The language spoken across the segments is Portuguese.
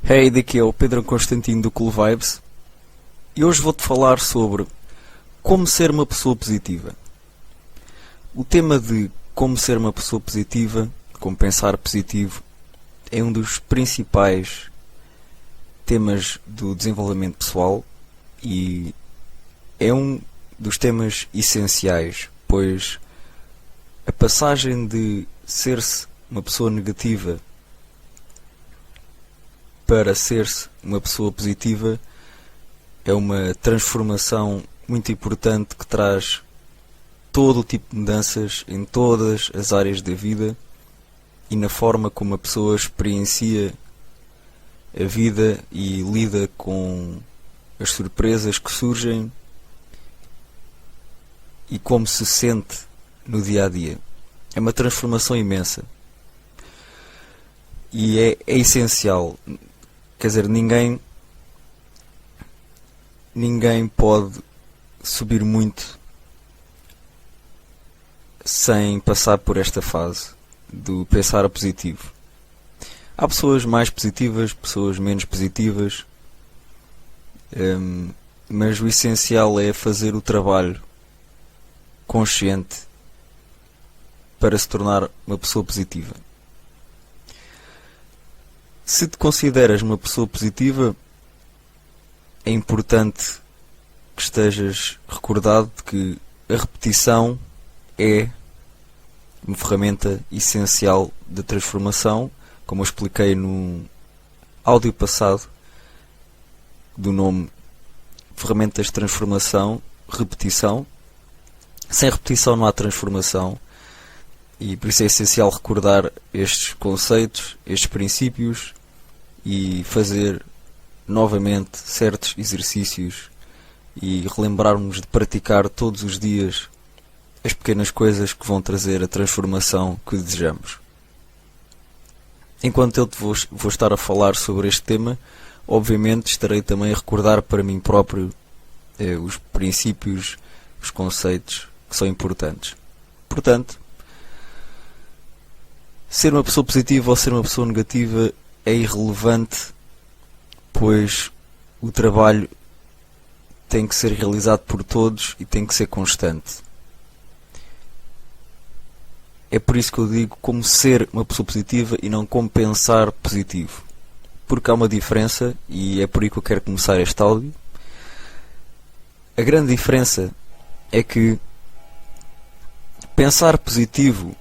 Hey, daqui é o Pedro Constantino do Cool Vibes e hoje vou-te falar sobre como ser uma pessoa positiva. O tema de como ser uma pessoa positiva, como pensar positivo, é um dos principais temas do desenvolvimento pessoal e é um dos temas essenciais, pois a passagem de ser-se uma pessoa negativa para ser-se uma pessoa positiva é uma transformação muito importante que traz todo o tipo de mudanças em todas as áreas da vida e na forma como a pessoa experiencia a vida e lida com as surpresas que surgem e como se sente no dia a dia. É uma transformação imensa e é essencial. Quer dizer, ninguém pode subir muito sem passar por esta fase do pensar a positivo. Há pessoas mais positivas, pessoas menos positivas, mas o essencial é fazer o trabalho consciente para se tornar uma pessoa positiva. Se te consideras uma pessoa positiva, é importante que estejas recordado de que a repetição é uma ferramenta essencial da transformação, como eu expliquei no áudio passado do nome Ferramentas de Transformação, repetição. Sem repetição não há transformação e por isso é essencial recordar estes conceitos, estes princípios e fazer novamente certos exercícios e relembrarmos de praticar todos os dias as pequenas coisas que vão trazer a transformação que desejamos. Enquanto eu te vou estar a falar sobre este tema, obviamente estarei também a recordar para mim próprio os princípios, os conceitos que são importantes. Portanto, ser uma pessoa positiva ou ser uma pessoa negativa é irrelevante, pois o trabalho tem que ser realizado por todos e tem que ser constante. É por isso que eu digo como ser uma pessoa positiva e não como pensar positivo. Porque há uma diferença e é por aí que eu quero começar este áudio. A grande diferença é que pensar positivo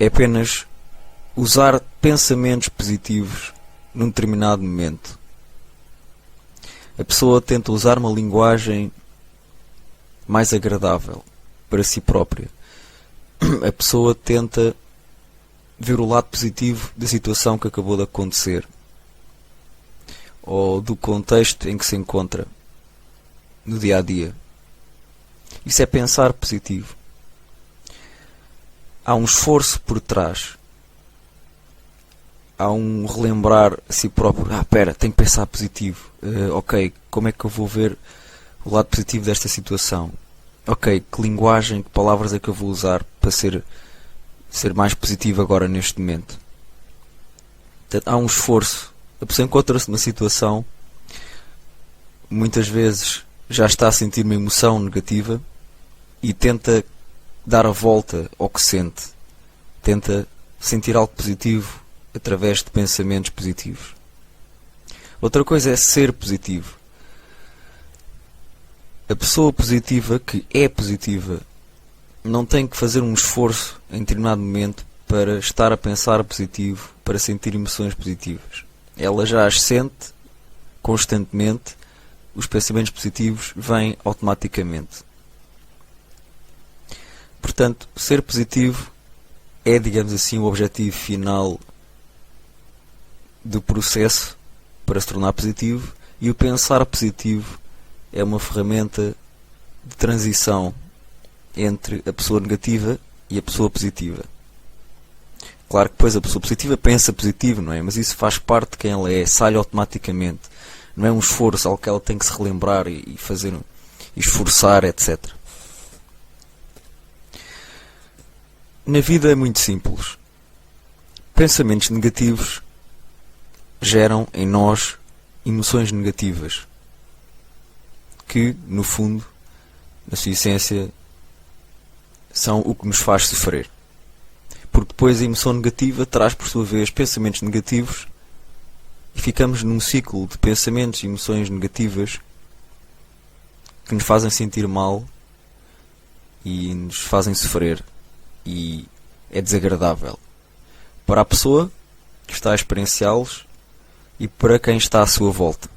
é apenas usar pensamentos positivos num determinado momento. A pessoa tenta usar uma linguagem mais agradável para si própria. A pessoa tenta ver o lado positivo da situação que acabou de acontecer ou do contexto em que se encontra no dia a dia. Isso é pensar positivo. Há um esforço por trás. Há um relembrar a si próprio. Espera, tenho que pensar positivo. Ok, como é que eu vou ver o lado positivo desta situação? Ok, que linguagem, que palavras é que eu vou usar para ser mais positivo agora neste momento? Portanto, há um esforço. A pessoa encontra-se numa situação, muitas vezes já está a sentir uma emoção negativa e tenta dar a volta ao que sente. Tenta sentir algo positivo através de pensamentos positivos. Outra coisa é ser positivo. A pessoa positiva, que é positiva, não tem que fazer um esforço em determinado momento para estar a pensar positivo, para sentir emoções positivas. Ela já as sente constantemente, os pensamentos positivos vêm automaticamente. Portanto, ser positivo é, digamos assim, o objetivo final do processo para se tornar positivo, e o pensar positivo é uma ferramenta de transição entre a pessoa negativa e a pessoa positiva. Claro que depois a pessoa positiva pensa positivo, não é? Mas isso faz parte de quem ela é, sai automaticamente. Não é um esforço, algo que ela tem que se relembrar e fazer, e esforçar, etc. Na vida é muito simples. Pensamentos negativos geram em nós emoções negativas que, no fundo, na sua essência, são o que nos faz sofrer. Porque depois a emoção negativa traz, por sua vez, pensamentos negativos e ficamos num ciclo de pensamentos e emoções negativas que nos fazem sentir mal e nos fazem sofrer, e é desagradável para a pessoa que está a experienciá-los e para quem está à sua volta.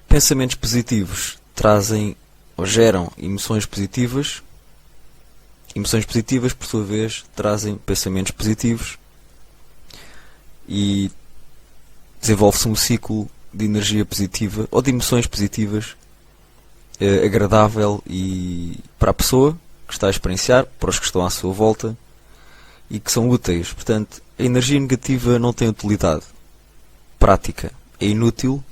Pensamentos positivos trazem ou geram emoções positivas. Emoções positivas, por sua vez, trazem pensamentos positivos e desenvolve-se um ciclo de energia positiva ou de emoções positivas, agradável e para a pessoa que está a experienciar, para os que estão à sua volta e que são úteis. Portanto, a energia negativa não tem utilidade prática, é inútil.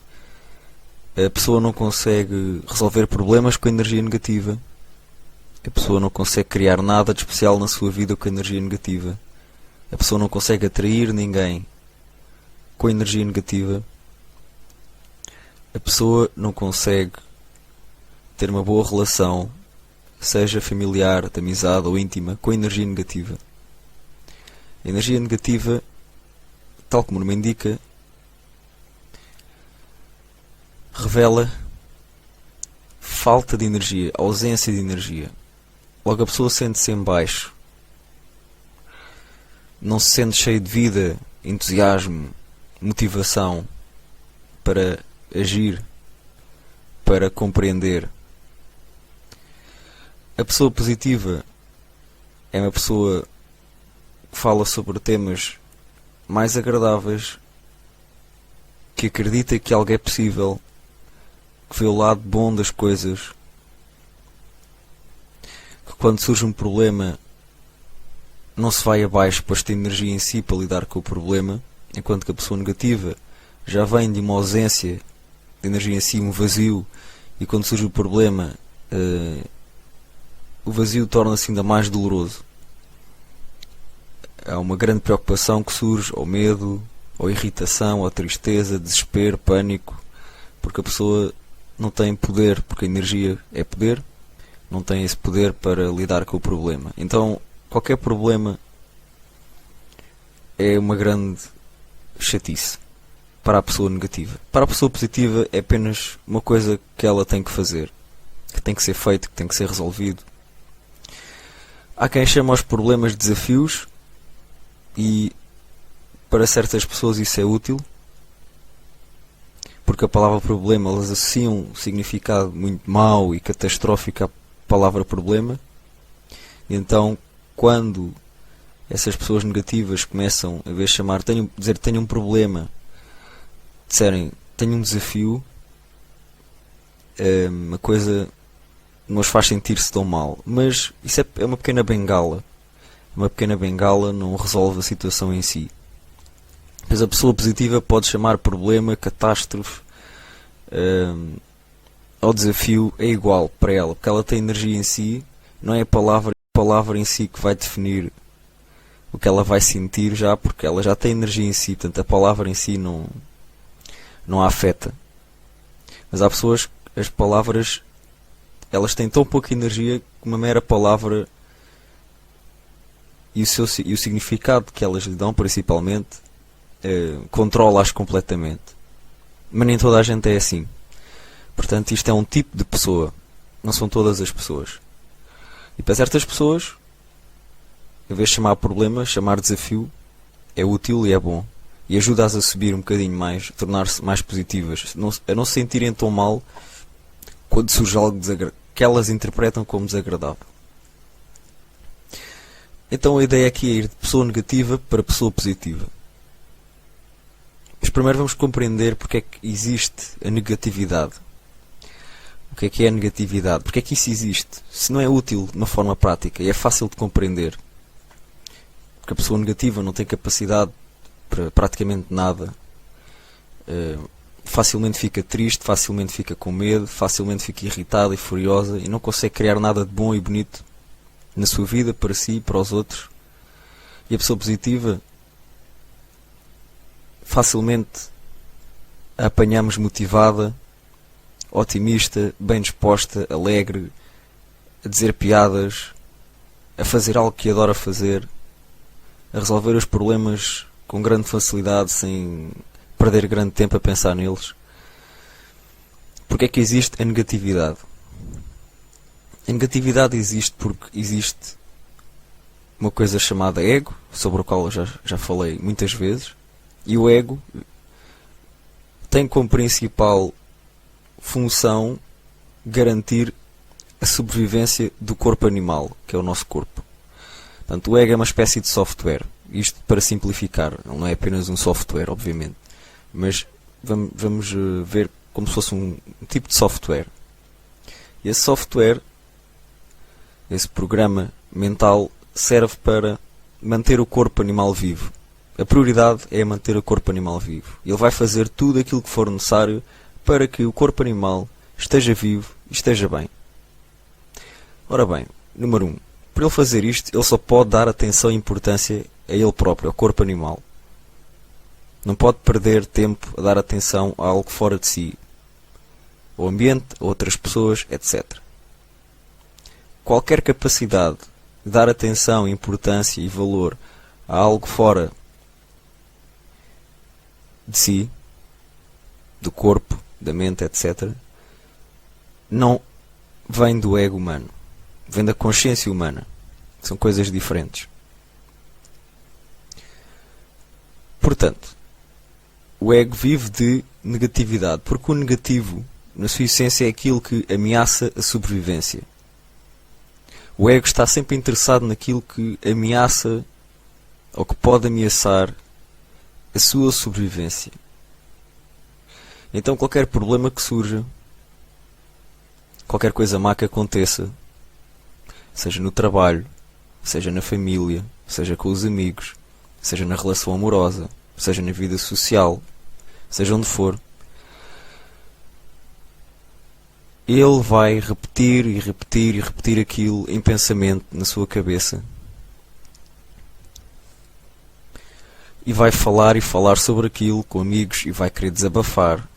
A pessoa não consegue resolver problemas com a energia negativa. A pessoa não consegue criar nada de especial na sua vida com a energia negativa. A pessoa não consegue atrair ninguém com a energia negativa. A pessoa não consegue ter uma boa relação, seja familiar, de amizade ou íntima, com a energia negativa. A energia negativa, tal como o nome indica, revela falta de energia, ausência de energia. Logo a pessoa sente-se em baixo, não se sente cheio de vida, entusiasmo, motivação para agir, para compreender. A pessoa positiva é uma pessoa que fala sobre temas mais agradáveis, que acredita que algo é possível, que vê o lado bom das coisas, que quando surge um problema não se vai abaixo, pois tem energia em si para lidar com o problema, enquanto que a pessoa negativa já vem de uma ausência de energia em si, um vazio, e quando surge o problema, o vazio torna-se ainda mais doloroso. Há uma grande preocupação que surge, ou medo, ou irritação, ou tristeza, desespero, pânico, porque a pessoa não tem poder, porque a energia é poder, não tem esse poder para lidar com o problema. Então, qualquer problema é uma grande chatice para a pessoa negativa. Para a pessoa positiva é apenas uma coisa que ela tem que fazer, que tem que ser feito, que tem que ser resolvido. Há quem chama aos problemas de desafios e para certas pessoas isso é útil, porque a palavra problema, elas associam um significado muito mau e catastrófico à palavra problema. E então, quando essas pessoas negativas começam, em vez de chamar, dizer tenho um problema, disserem tenho um desafio, uma coisa não os faz sentir-se tão mal. Mas isso é uma pequena bengala. Uma pequena bengala não resolve a situação em si. Pois a pessoa positiva pode chamar problema, catástrofe, ao desafio, é igual para ela, porque ela tem energia em si, não é a palavra em si que vai definir o que ela vai sentir já, porque ela já tem energia em si, portanto a palavra em si não a afeta. Mas há pessoas, as palavras, elas têm tão pouca energia que uma mera palavra e o significado que elas lhe dão, principalmente, controla-as completamente. Mas nem toda a gente é assim. Portanto, isto é um tipo de pessoa, não são todas as pessoas. E para certas pessoas, em vez de chamar problema, chamar desafio é útil e é bom. E ajuda-as a subir um bocadinho mais, a tornar-se mais positivas, a não se sentirem tão mal quando surge algo que elas interpretam como desagradável. Então a ideia aqui é ir de pessoa negativa para pessoa positiva. Mas primeiro vamos compreender porque é que existe a negatividade. O que é a negatividade? Porque é que isso existe? Se não é útil de uma forma prática e é fácil de compreender. Porque a pessoa negativa não tem capacidade para praticamente nada. Facilmente fica triste, facilmente fica com medo, facilmente fica irritada e furiosa e não consegue criar nada de bom e bonito na sua vida, para si e para os outros. E a pessoa positiva facilmente a apanhamos motivada, otimista, bem disposta, alegre, a dizer piadas, a fazer algo que adora fazer, a resolver os problemas com grande facilidade, sem perder grande tempo a pensar neles. Porque é que existe a negatividade? A negatividade existe porque existe uma coisa chamada ego, sobre o qual eu já falei muitas vezes, e o ego tem como principal função garantir a sobrevivência do corpo animal, que é o nosso corpo. Portanto, o ego é uma espécie de software. Isto para simplificar, não é apenas um software, obviamente, mas vamos ver como se fosse um tipo de software. E esse software, esse programa mental, serve para manter o corpo animal vivo. A prioridade é manter o corpo animal vivo. Ele vai fazer tudo aquilo que for necessário para que o corpo animal esteja vivo e esteja bem. Ora bem, número 1. Para ele fazer isto, ele só pode dar atenção e importância a ele próprio, ao corpo animal. Não pode perder tempo a dar atenção a algo fora de si. Ao ambiente, a outras pessoas, etc. Qualquer capacidade de dar atenção, importância e valor a algo fora de si, do corpo, da mente, etc., não vem do ego humano. Vem da consciência humana. São coisas diferentes. Portanto, o ego vive de negatividade, porque o negativo, na sua essência, é aquilo que ameaça a sobrevivência. O ego está sempre interessado naquilo que ameaça ou que pode ameaçar a sua sobrevivência. Então qualquer problema que surja, qualquer coisa má que aconteça, seja no trabalho, seja na família, seja com os amigos, seja na relação amorosa, seja na vida social, seja onde for, ele vai repetir e repetir e repetir aquilo em pensamento na sua cabeça. E vai falar e falar sobre aquilo com amigos e vai querer desabafar.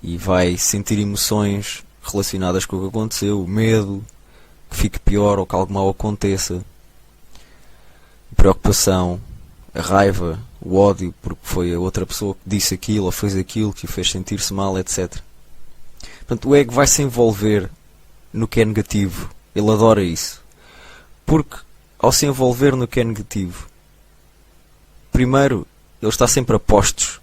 E vai sentir emoções relacionadas com o que aconteceu, o medo, que fique pior ou que algo mau aconteça, a preocupação, a raiva, o ódio, porque foi a outra pessoa que disse aquilo ou fez aquilo que o fez sentir-se mal, etc. Portanto, o ego vai se envolver no que é negativo. Ele adora isso. Porque, ao se envolver no que é negativo, primeiro, ele está sempre a postos.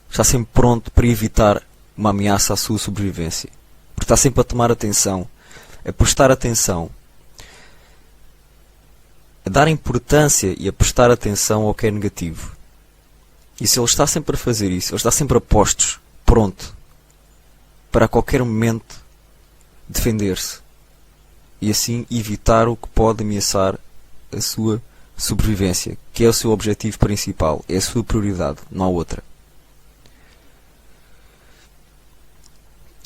Está sempre pronto para evitar uma ameaça à sua sobrevivência. Porque está sempre a tomar atenção, a prestar atenção, a dar importância e a prestar atenção ao que é negativo. E se ele está sempre a fazer isso, ele está sempre a postos, pronto, para a qualquer momento defender-se. E assim evitar o que pode ameaçar a sua sobrevivência, que é o seu objetivo principal, é a sua prioridade, não há outra.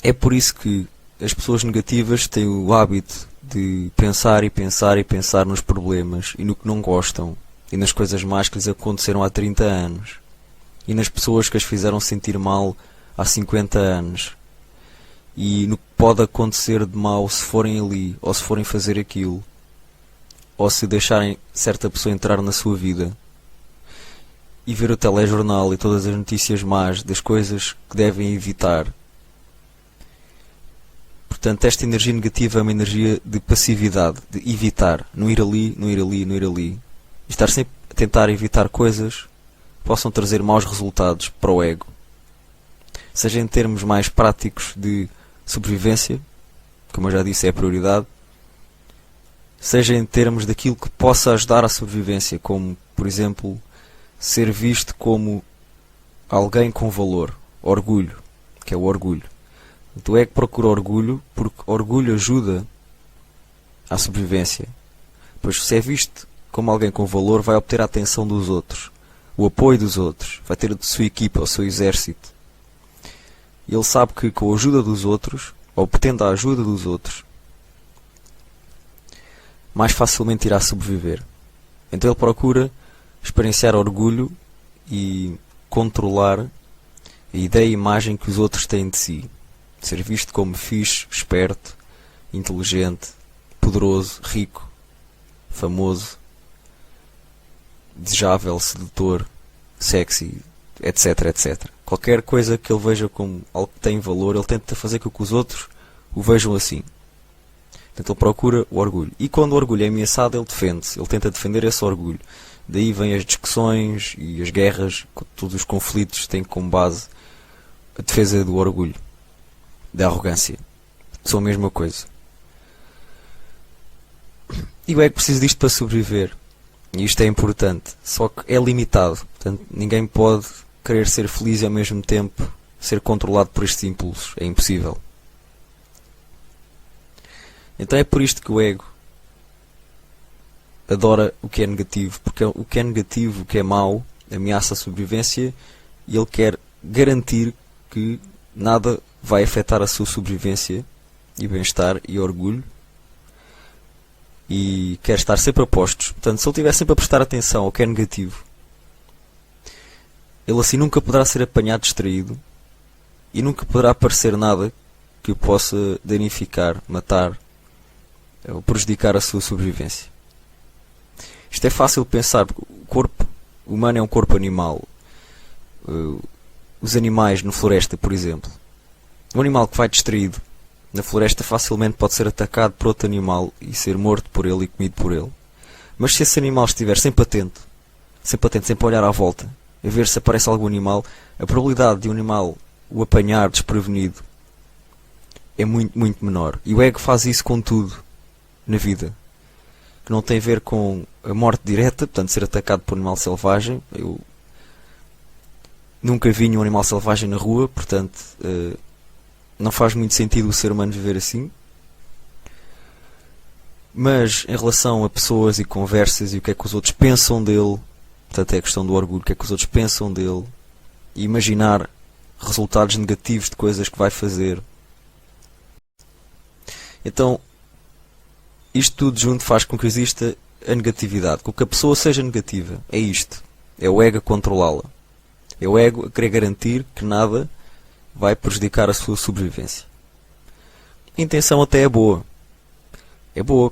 É por isso que as pessoas negativas têm o hábito de pensar e pensar e pensar nos problemas e no que não gostam e nas coisas más que lhes aconteceram há 30 anos e nas pessoas que as fizeram sentir mal há 50 anos e no que pode acontecer de mal se forem ali ou se forem fazer aquilo ou se deixarem certa pessoa entrar na sua vida e ver o telejornal e todas as notícias más das coisas que devem evitar. Portanto, esta energia negativa é uma energia de passividade, de evitar, não ir ali, não ir ali, não ir ali. E estar sempre a tentar evitar coisas que possam trazer maus resultados para o ego. Seja em termos mais práticos de sobrevivência, como eu já disse é a prioridade, seja em termos daquilo que possa ajudar à sobrevivência, como, por exemplo, ser visto como alguém com valor, orgulho, que é o orgulho. O ego procura orgulho porque orgulho ajuda à sobrevivência. Pois se é visto como alguém com valor, vai obter a atenção dos outros, o apoio dos outros, vai ter a sua equipa, o seu exército. E ele sabe que com a ajuda dos outros, ou obtendo a ajuda dos outros, mais facilmente irá sobreviver. Então ele procura experienciar orgulho e controlar a ideia e imagem que os outros têm de si. Ser visto como fixe, esperto, inteligente, poderoso, rico, famoso, desejável, sedutor, sexy, etc, etc. Qualquer coisa que ele veja como algo que tem valor, ele tenta fazer com que os outros o vejam assim. Portanto, ele procura o orgulho. E quando o orgulho é ameaçado, ele defende-se. Ele tenta defender esse orgulho. Daí vêm as discussões e as guerras, todos os conflitos têm como base a defesa do orgulho, da arrogância. São a mesma coisa. E o ego precisa disto para sobreviver. E isto é importante. Só que é limitado. Portanto, ninguém pode querer ser feliz e ao mesmo tempo ser controlado por estes impulsos. É impossível. Então é por isto que o ego adora o que é negativo. Porque o que é negativo, o que é mau, ameaça a sobrevivência e ele quer garantir que nada vai afetar a sua sobrevivência e bem-estar e orgulho. E quer estar sempre a postos. Portanto, se ele estiver sempre a prestar atenção ao que é negativo, ele assim nunca poderá ser apanhado distraído e nunca poderá aparecer nada que o possa danificar, matar ou prejudicar a sua sobrevivência. Isto é fácil de pensar, porque o corpo humano é um corpo animal. Os animais na floresta, por exemplo. Um animal que vai distraído na floresta facilmente pode ser atacado por outro animal e ser morto por ele e comido por ele. Mas se esse animal estiver sempre atento, sempre a olhar à volta, a ver se aparece algum animal, a probabilidade de um animal o apanhar desprevenido é muito, muito menor. E o ego faz isso com tudo na vida. Que não tem a ver com a morte direta, portanto ser atacado por um animal selvagem. Eu nunca vi um animal selvagem na rua, portanto não faz muito sentido o ser humano viver assim. Mas em relação a pessoas e conversas e o que é que os outros pensam dele, portanto é a questão do orgulho, o que é que os outros pensam dele, e imaginar resultados negativos de coisas que vai fazer. Então isto tudo junto faz com que exista a negatividade, com que a pessoa seja negativa. É isto, é o ego a controlá-la, é o ego a querer garantir que nada vai prejudicar a sua sobrevivência. A intenção até é boa,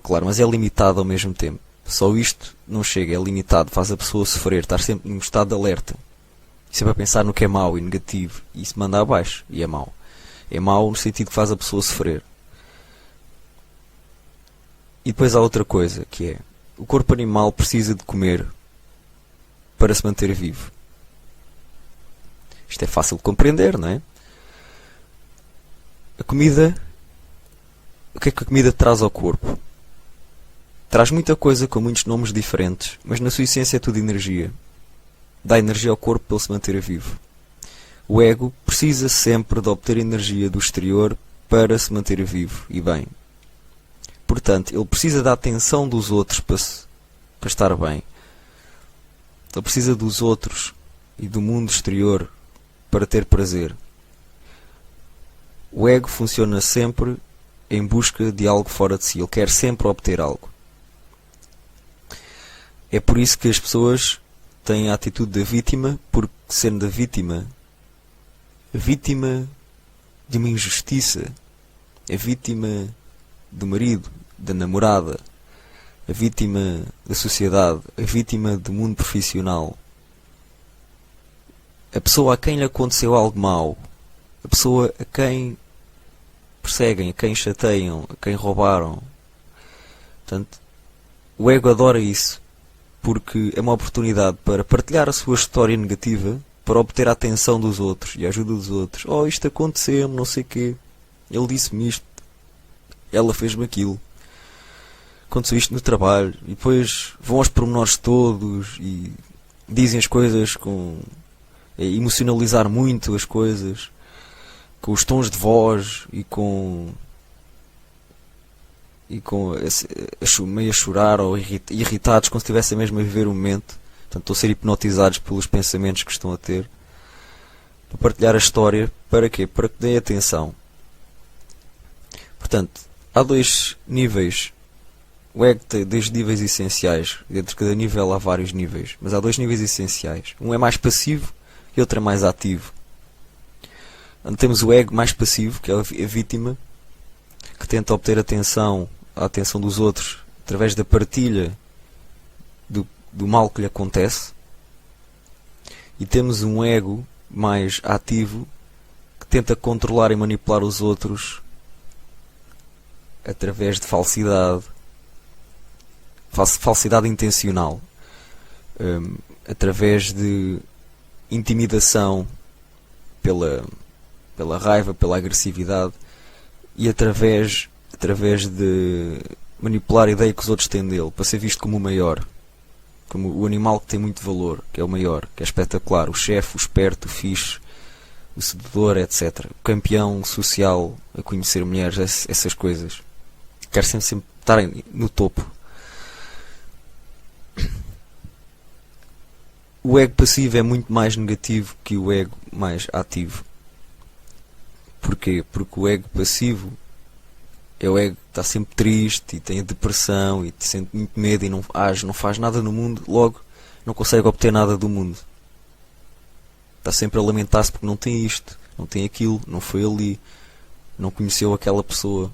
claro, mas é limitada ao mesmo tempo. Só isto não chega, é limitado, faz a pessoa sofrer, estar sempre num estado de alerta, sempre a pensar no que é mau e negativo, e isso manda abaixo, e é mau. É mau no sentido que faz a pessoa sofrer. E depois há outra coisa, que é, o corpo animal precisa de comer para se manter vivo. Isto é fácil de compreender, não é? A comida, o que é que a comida traz ao corpo? Traz muita coisa com muitos nomes diferentes, mas na sua essência é tudo energia. Dá energia ao corpo para ele se manter vivo. O ego precisa sempre de obter energia do exterior para se manter vivo e bem. Portanto, ele precisa da atenção dos outros para estar bem. Ele precisa dos outros e do mundo exterior para ter prazer. O ego funciona sempre em busca de algo fora de si. Ele quer sempre obter algo. É por isso que as pessoas têm a atitude da vítima, porque sendo a vítima de uma injustiça, a vítima do marido, da namorada, a vítima da sociedade, a vítima do mundo profissional, a pessoa a quem lhe aconteceu algo mau, a pessoa a quem perseguem, a quem chateiam, a quem roubaram. Portanto, o ego adora isso, porque é uma oportunidade para partilhar a sua história negativa, para obter a atenção dos outros e a ajuda dos outros. Oh, isto aconteceu-me, não sei o quê, ele disse-me isto, ela fez-me aquilo, aconteceu isto no trabalho, e depois vão aos pormenores todos e dizem as coisas com emocionalizar muito as coisas, com os tons de voz e com meio a chorar ou irritados, como se estivessem mesmo a viver o momento. Portanto, estão a ser hipnotizados pelos pensamentos que estão a ter, para partilhar a história. Para quê? Para que deem atenção. Portanto, há dois níveis O ego tem dois níveis essenciais. Dentro de cada nível há vários níveis, mas há dois níveis essenciais. Um é mais passivo e outro é mais ativo. Onde temos o ego mais passivo, que é a vítima, que tenta obter a atenção dos outros através da partilha do mal que lhe acontece. E temos um ego mais ativo, que tenta controlar e manipular os outros através de falsidade intencional, através de intimidação pela raiva, pela agressividade, e através de manipular a ideia que os outros têm dele, para ser visto como o maior, como o animal que tem muito valor, que é o maior, que é espetacular, o chefe, o esperto, o fixe, o sedutor, etc. O campeão social a conhecer mulheres, essas coisas. Quer sempre estar no topo. O ego passivo é muito mais negativo que o ego mais ativo. Porquê? Porque o ego passivo é o ego que está sempre triste e tem a depressão e sente muito medo e não faz nada no mundo, logo não consegue obter nada do mundo. Está sempre a lamentar-se porque não tem isto, não tem aquilo, não foi ali, não conheceu aquela pessoa,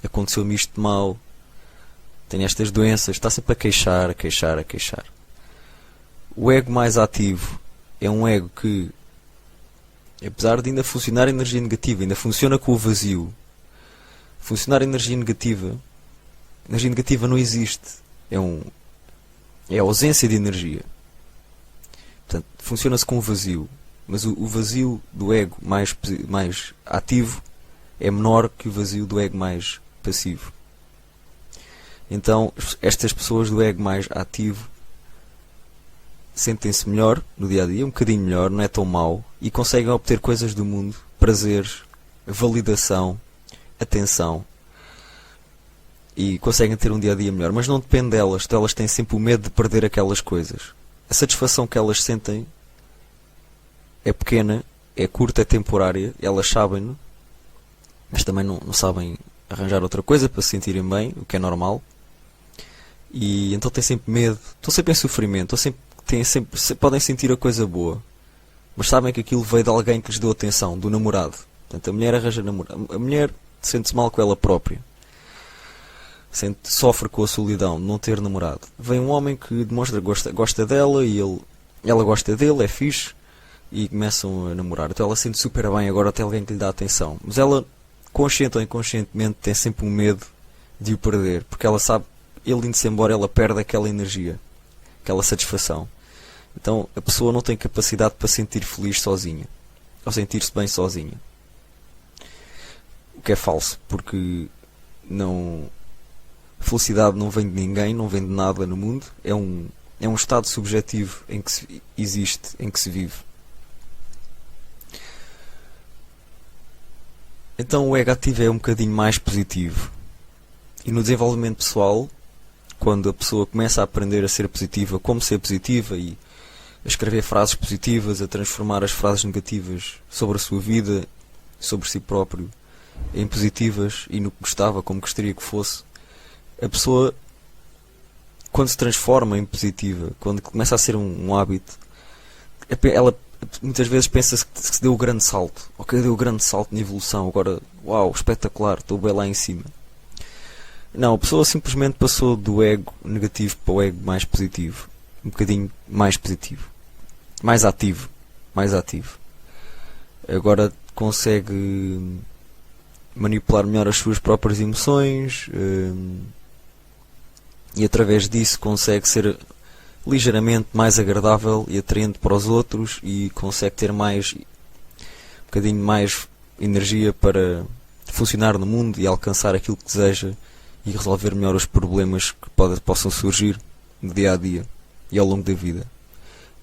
aconteceu-me isto de mal, tem estas doenças, está sempre a queixar. O ego mais ativo é um ego que, apesar de ainda funcionar a energia negativa, ainda funciona com o vazio. Funcionar a energia negativa não existe. É a ausência de energia. Portanto, funciona-se com o vazio. Mas o vazio do ego mais ativo é menor que o vazio do ego mais passivo. Então, estas pessoas do ego mais ativo sentem-se melhor no dia-a-dia, um bocadinho melhor, não é tão mau, e conseguem obter coisas do mundo, prazeres, validação, atenção, e conseguem ter um dia-a-dia melhor, mas não depende delas, elas têm sempre o medo de perder aquelas coisas. A satisfação que elas sentem é pequena, é curta, é temporária, elas sabem-no, mas também não sabem arranjar outra coisa para se sentirem bem, o que é normal, e então têm sempre medo, estão sempre em sofrimento, podem sentir a coisa boa, mas sabem que aquilo veio de alguém que lhes deu atenção, do namorado. Portanto, a mulher arranja namorado, a mulher sente-se mal com ela própria, sofre com a solidão de não ter namorado. Vem um homem que demonstra que gosta dela e ela gosta dele, é fixe, e começam a namorar. Então ela sente super bem, agora tem alguém que lhe dá atenção, mas ela, consciente ou inconscientemente, tem sempre um medo de o perder, porque ela sabe, ele indo-se embora, ela perde aquela energia, aquela satisfação. Então a pessoa não tem capacidade para sentir feliz sozinha, ou sentir-se bem sozinha, o que é falso, porque a felicidade não vem de ninguém, não vem de nada no mundo, é um estado subjetivo em que existe, em que se vive. Então o ego ativo é um bocadinho mais positivo, e no desenvolvimento pessoal, quando a pessoa começa a aprender a ser positiva, como ser positiva, e a escrever frases positivas, a transformar as frases negativas sobre a sua vida, sobre si próprio, em positivas e no que gostava, como gostaria que fosse, a pessoa, quando se transforma em positiva, quando começa a ser um hábito, ela muitas vezes pensa-se que se deu o grande salto, ok, deu o grande salto na evolução, agora, uau, espetacular, estou bem lá em cima. Não, a pessoa simplesmente passou do ego negativo para o ego mais positivo, um bocadinho mais positivo, mais ativo. Agora consegue manipular melhor as suas próprias emoções, e através disso consegue ser ligeiramente mais agradável e atraente para os outros, e consegue ter um bocadinho mais energia para funcionar no mundo e alcançar aquilo que deseja e resolver melhor os problemas que possam surgir no dia a dia e ao longo da vida.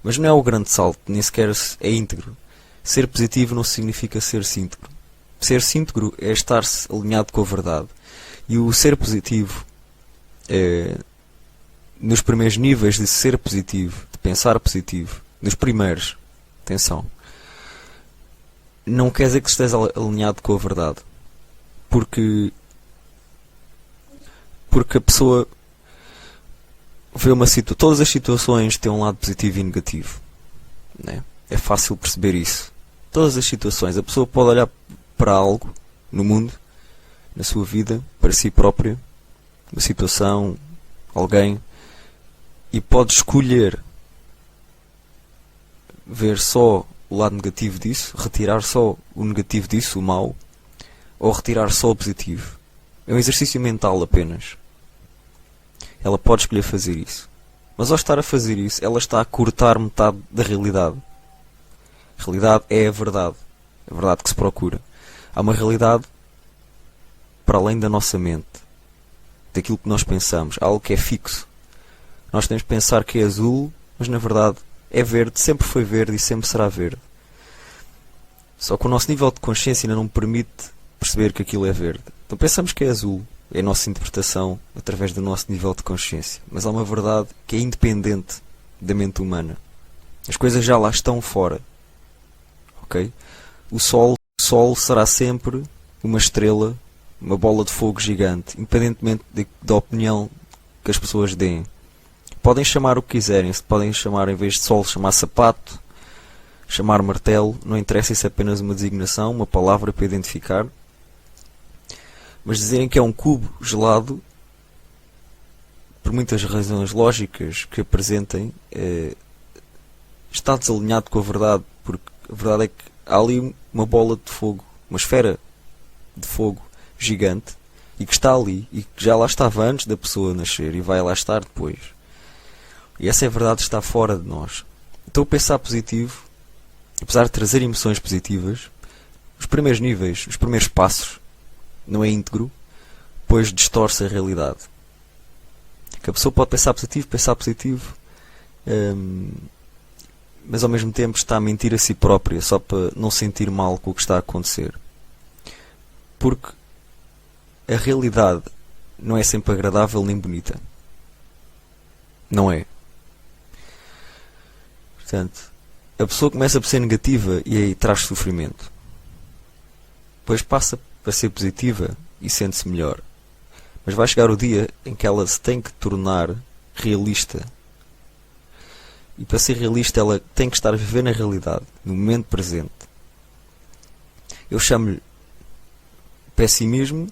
Mas não é o grande salto, nem sequer é íntegro. Ser positivo não significa ser-se íntegro. Ser-se íntegro é estar-se alinhado com a verdade. E o ser positivo, nos primeiros níveis de ser positivo, de pensar positivo, nos primeiros, atenção, não quer dizer que esteja alinhado com a verdade. Porque a pessoa vê todas as situações têm um lado positivo e negativo, né? É fácil perceber isso. Todas as situações, a pessoa pode olhar para algo no mundo, na sua vida, para si própria, uma situação, alguém, e pode escolher ver só o lado negativo disso, retirar só o negativo disso, o mau, ou retirar só o positivo. É um exercício mental apenas. Ela pode escolher fazer isso. Mas ao estar a fazer isso, ela está a cortar metade da realidade. A realidade é a verdade. A verdade que se procura. Há uma realidade para além da nossa mente. Daquilo que nós pensamos. Há algo que é fixo. Nós temos que pensar que é azul, mas na verdade é verde, sempre foi verde e sempre será verde. Só que o nosso nível de consciência ainda não permite perceber que aquilo é verde. Então pensamos que é azul. É a nossa interpretação através do nosso nível de consciência. Mas há uma verdade que é independente da mente humana. As coisas já lá estão fora. Ok? O Sol será sempre uma estrela, uma bola de fogo gigante, independentemente da opinião que as pessoas deem. Podem chamar o que quiserem. Se podem chamar, em vez de Sol, chamar sapato, chamar martelo. Não interessa, isso é apenas uma designação, uma palavra para identificar. Mas dizerem que é um cubo gelado, por muitas razões lógicas que apresentem, está desalinhado com a verdade, porque a verdade é que há ali uma bola de fogo, uma esfera de fogo gigante, e que está ali, e que já lá estava antes da pessoa nascer, e vai lá estar depois. E essa é a verdade, está fora de nós. Então o pensar positivo, apesar de trazer emoções positivas, os primeiros níveis, os primeiros passos, não é íntegro, pois distorce a realidade. Que a pessoa pode pensar positivo, mas ao mesmo tempo está a mentir a si própria, só para não sentir mal com o que está a acontecer. Porque a realidade não é sempre agradável nem bonita. Não é. Portanto, a pessoa começa por ser negativa e aí traz sofrimento. Depois passa para ser positiva e sente-se melhor. Mas vai chegar o dia em que ela se tem que tornar realista. E para ser realista ela tem que estar a viver na realidade, no momento presente. Eu chamo-lhe pessimismo,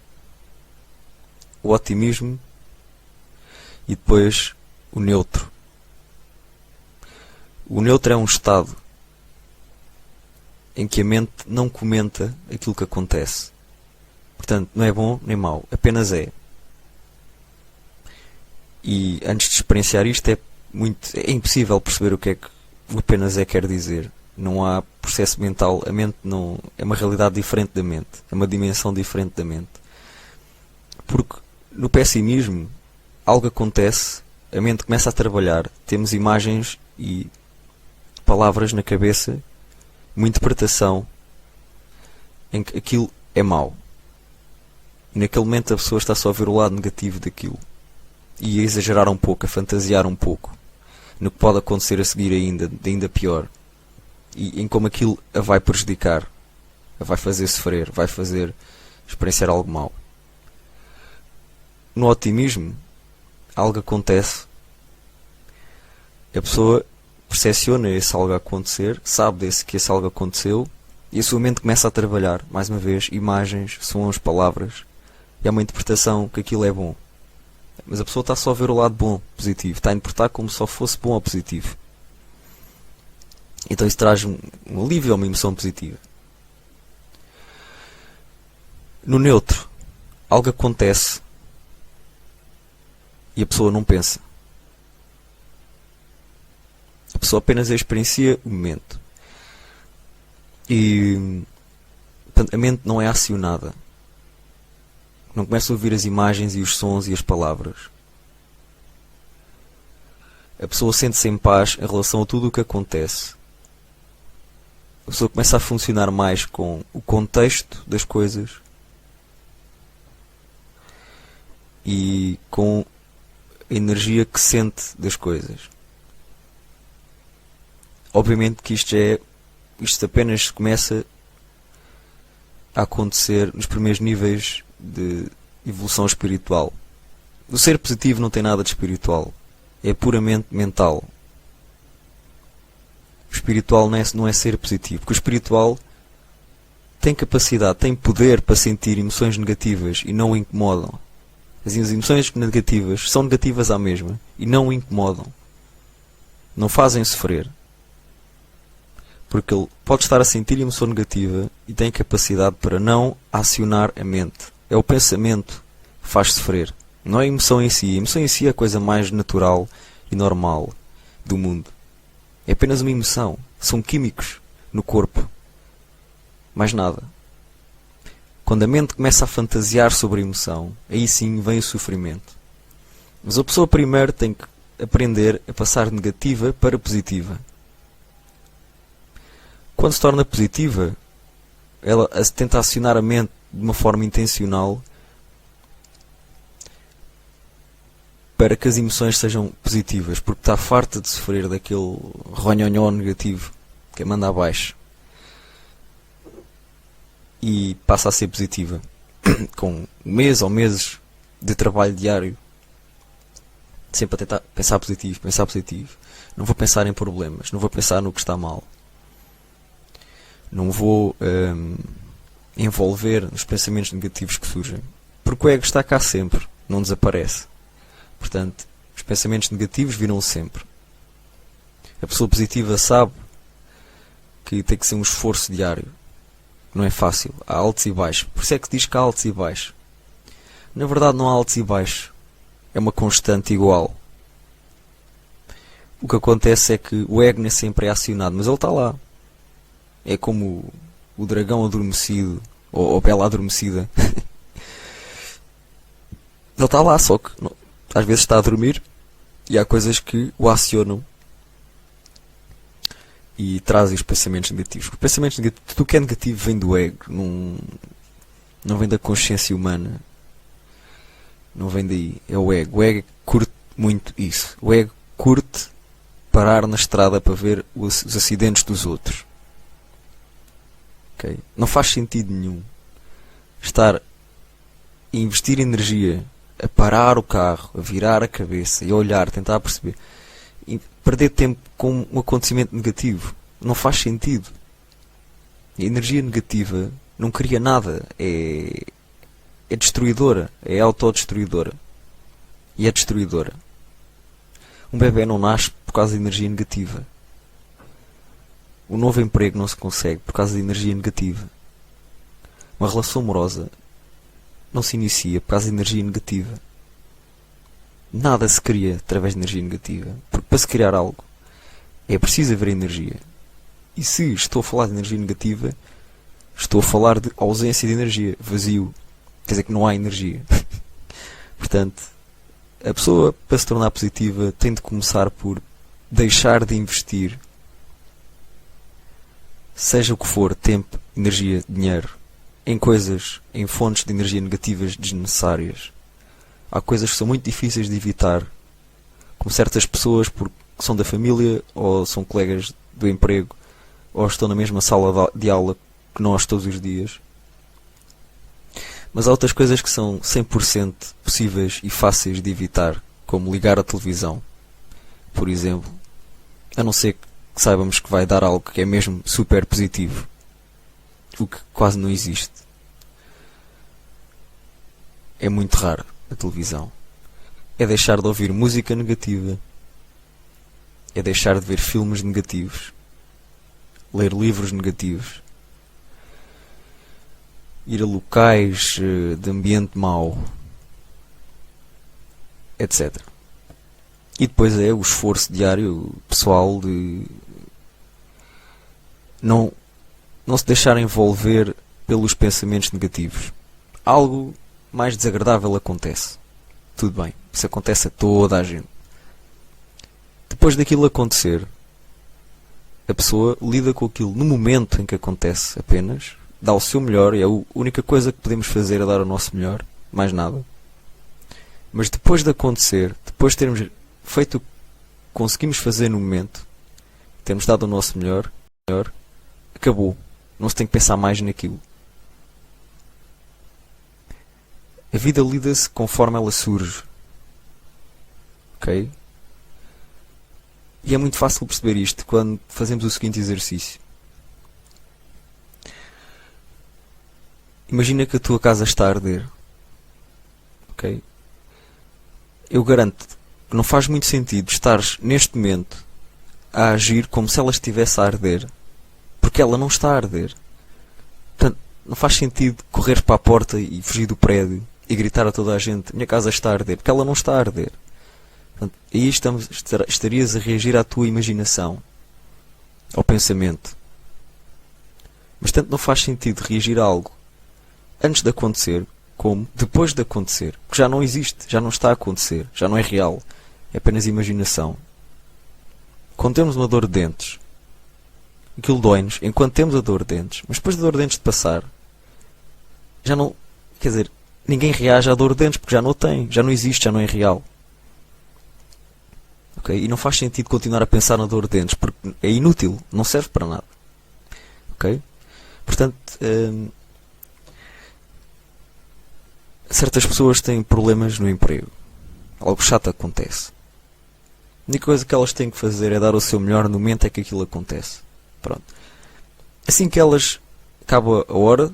o otimismo e depois o neutro. O neutro é um estado em que a mente não comenta aquilo que acontece. Portanto, não é bom nem mau, apenas é. E antes de experienciar isto é impossível perceber o que é que o apenas é quer dizer. Não há processo mental, a mente não é uma realidade diferente da mente, é uma dimensão diferente da mente. Porque no pessimismo algo acontece, a mente começa a trabalhar, temos imagens e palavras na cabeça, uma interpretação em que aquilo é mau. E naquele momento a pessoa está só a ver o lado negativo daquilo. E a exagerar um pouco, a fantasiar um pouco. No que pode acontecer a seguir ainda pior. E em como aquilo a vai prejudicar. A vai fazer sofrer, vai fazer experienciar algo mau. No otimismo, algo acontece. A pessoa percepciona esse algo a acontecer, sabe que esse algo aconteceu. E a sua mente começa a trabalhar, mais uma vez, imagens, sons, palavras. E há uma interpretação que aquilo é bom. Mas a pessoa está só a ver o lado bom, positivo. Está a interpretar como se só fosse bom ou positivo. Então isso traz um alívio ou uma emoção positiva. No neutro, algo acontece e a pessoa não pensa. A pessoa apenas experiencia o momento. E portanto, a mente não é acionada. Não começa a ouvir as imagens e os sons e as palavras. A pessoa sente-se em paz em relação a tudo o que acontece. A pessoa começa a funcionar mais com o contexto das coisas e com a energia que sente das coisas. Obviamente que isto apenas começa a acontecer nos primeiros níveis de evolução espiritual. O ser positivo não tem nada de espiritual. é puramente mental. O espiritual não é ser positivo, porque o espiritual tem capacidade, tem poder para sentir emoções negativas e não o incomodam. As emoções negativas são negativas à mesma e não o incomodam. Não fazem sofrer. Porque ele pode estar a sentir emoção negativa e tem capacidade para não acionar a mente. É o pensamento que faz sofrer. Não é a emoção em si. A emoção em si é a coisa mais natural e normal do mundo. É apenas uma emoção. São químicos no corpo. Mais nada. Quando a mente começa a fantasiar sobre a emoção, aí sim vem o sofrimento. Mas a pessoa primeiro tem que aprender a passar de negativa para positiva. Quando se torna positiva, ela tenta acionar a mente de uma forma intencional para que as emoções sejam positivas, porque está farta de sofrer daquele ronhonhó negativo que a manda abaixo. E passa a ser positiva, com um mês ou meses de trabalho diário, sempre a tentar pensar positivo. Não vou pensar em problemas, não vou pensar no que está mal. Não vou envolver nos pensamentos negativos que surgem. Porque o ego está cá sempre, não desaparece. Portanto, os pensamentos negativos virão sempre. A pessoa positiva sabe que tem que ser um esforço diário. Não é fácil, há altos e baixos. Por isso é que diz que há altos e baixos. Na verdade não há altos e baixos. É uma constante igual. O que acontece é que o ego nem sempre é acionado, mas ele está lá. É como o dragão adormecido, ou a bela adormecida. Ele está lá, só que às vezes está a dormir e há coisas que o acionam e trazem os pensamentos negativos. Os pensamentos negativos, tudo o que é negativo vem do ego, não vem da consciência humana. Não vem daí, é o ego. O ego curte muito isso. O ego curte parar na estrada para ver os acidentes dos outros. Okay? Não faz sentido nenhum estar a investir energia a parar o carro, a virar a cabeça e a olhar, tentar perceber, e perder tempo com um acontecimento negativo. Não faz sentido. A energia negativa não cria nada. É destruidora. É autodestruidora. E é destruidora. Um bebê não nasce por causa de energia negativa. O novo emprego não se consegue por causa de energia negativa. Uma relação amorosa não se inicia por causa de energia negativa. Nada se cria através de energia negativa. Porque para se criar algo é preciso haver energia. E se estou a falar de energia negativa, estou a falar de ausência de energia, vazio. Quer dizer que não há energia. Portanto, a pessoa, para se tornar positiva, tem de começar por deixar de investir, seja o que for, tempo, energia, dinheiro, em coisas, em fontes de energia negativas desnecessárias. Há coisas que são muito difíceis de evitar, como certas pessoas porque são da família, ou são colegas do emprego, ou estão na mesma sala de aula que nós todos os dias. Mas há outras coisas que são 100% possíveis e fáceis de evitar, como ligar a televisão, por exemplo, a não ser que saibamos que vai dar algo que é mesmo super positivo, o que quase não existe. É muito raro a televisão. É deixar de ouvir música negativa, é deixar de ver filmes negativos, ler livros negativos, ir a locais de ambiente mau, etc. E depois é o esforço diário pessoal de não se deixar envolver pelos pensamentos negativos. Algo mais desagradável acontece. Tudo bem, isso acontece a toda a gente. Depois daquilo acontecer, a pessoa lida com aquilo no momento em que acontece apenas, dá o seu melhor, e a única coisa que podemos fazer é dar o nosso melhor, mais nada. Mas depois de acontecer, depois de termos feito o que conseguimos fazer no momento, termos dado o nosso melhor, acabou. Não se tem que pensar mais naquilo. A vida lida-se conforme ela surge. Ok? E é muito fácil perceber isto quando fazemos o seguinte exercício. Imagina que a tua casa está a arder. Ok? Eu garanto que não faz muito sentido estares neste momento a agir como se ela estivesse a arder, porque ela não está a arder. Portanto, não faz sentido correr para a porta e fugir do prédio e gritar a toda a gente: minha casa está a arder, porque ela não está a arder. Portanto, aí estarias a reagir à tua imaginação, ao pensamento. Mas tanto não faz sentido reagir a algo antes de acontecer como depois de acontecer, porque já não existe, já não está a acontecer, já não é real, é apenas imaginação. Quando temos uma dor de dentes, aquilo dói-nos enquanto temos a dor de dentes, mas depois da dor de dentes de passar, já não, quer dizer, ninguém reage à dor de dentes porque já não a tem, já não existe, já não é real. Okay? E não faz sentido continuar a pensar na dor de dentes porque é inútil, não serve para nada. Okay? Portanto, certas pessoas têm problemas no emprego. Algo chato acontece. A única coisa que elas têm que fazer é dar o seu melhor no momento em que aquilo acontece. Pronto. Assim que elas acaba a hora,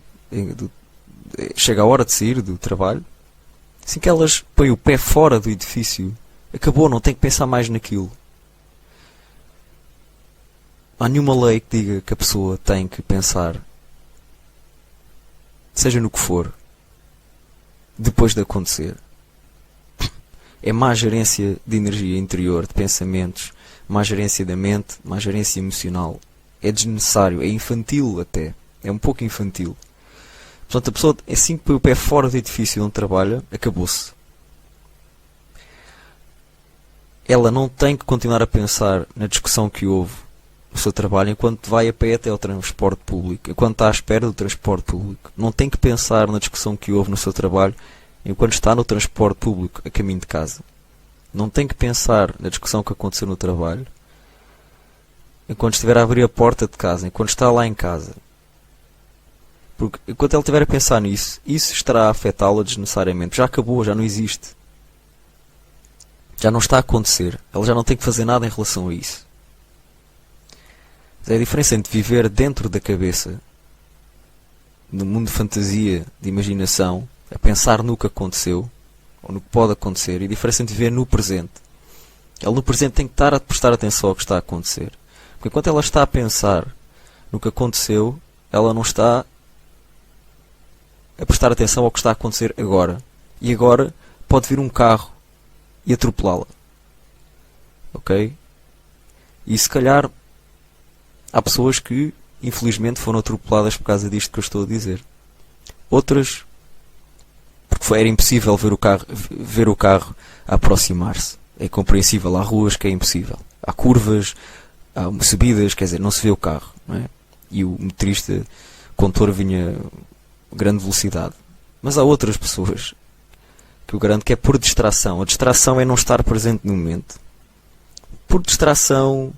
chega a hora de sair do trabalho, assim que elas põem o pé fora do edifício, acabou, não tem que pensar mais naquilo. Não há nenhuma lei que diga que a pessoa tem que pensar, seja no que for, depois de acontecer. É má gerência de energia interior, de pensamentos, má gerência da mente, má gerência emocional. É desnecessário, é infantil até. É um pouco infantil. Portanto, a pessoa, assim que põe o pé fora do edifício onde trabalha, acabou-se. Ela não tem que continuar a pensar na discussão que houve no seu trabalho enquanto vai a pé até ao transporte público, enquanto está à espera do transporte público. Não tem que pensar na discussão que houve no seu trabalho enquanto está no transporte público a caminho de casa. Não tem que pensar na discussão que aconteceu no trabalho enquanto estiver a abrir a porta de casa, enquanto está lá em casa. Porque enquanto ele estiver a pensar nisso, isso estará a afetá-la desnecessariamente. Já acabou, já não existe. Já não está a acontecer. Ela já não tem que fazer nada em relação a isso. É a diferença entre viver dentro da cabeça, no mundo de fantasia, de imaginação, a pensar no que aconteceu, ou no que pode acontecer, e a diferença entre viver no presente. Ela no presente tem que estar a prestar atenção ao que está a acontecer. Porque enquanto ela está a pensar no que aconteceu, ela não está a prestar atenção ao que está a acontecer agora. E agora pode vir um carro e atropelá-la. Ok? E se calhar há pessoas que infelizmente foram atropeladas por causa disto que eu estou a dizer. Outras porque era impossível ver o carro a aproximar-se. É compreensível. Há ruas que é impossível. Há curvas, há subidas, quer dizer, não se vê o carro. Não é? E o motorista, o condutor vinha a grande velocidade. Mas há outras pessoas que eu garanto que é por distração. A distração é não estar presente no momento. Por distração,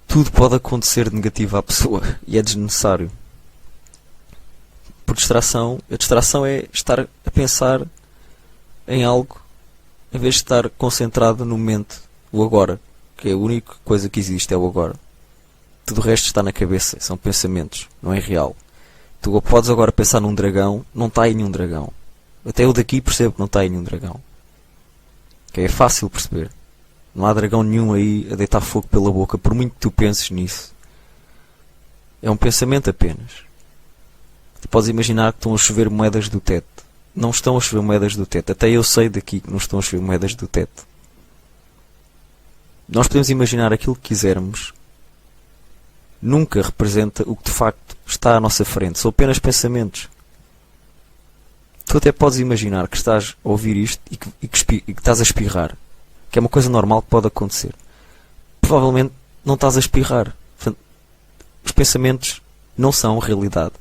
tudo pode acontecer de negativo à pessoa e é desnecessário. Por distração, a distração é estar a pensar em algo em vez de estar concentrado no momento, o agora, que é a única coisa que existe, é o agora. Tudo o resto está na cabeça, são pensamentos, não é real. Tu podes agora pensar num dragão, não está aí nenhum dragão. Até eu daqui percebo que não está aí nenhum dragão. Que é fácil perceber. Não há dragão nenhum aí a deitar fogo pela boca, por muito que tu penses nisso. É um pensamento apenas. Tu podes imaginar que estão a chover moedas do teto. Não estão a chover moedas do teto. Até eu sei daqui que não estão a chover moedas do teto. Nós podemos imaginar aquilo que quisermos. Nunca representa o que de facto está à nossa frente. São apenas pensamentos. Tu até podes imaginar que estás a ouvir isto e que estás a espirrar. Que é uma coisa normal que pode acontecer. Provavelmente não estás a espirrar. Portanto, os pensamentos não são realidade.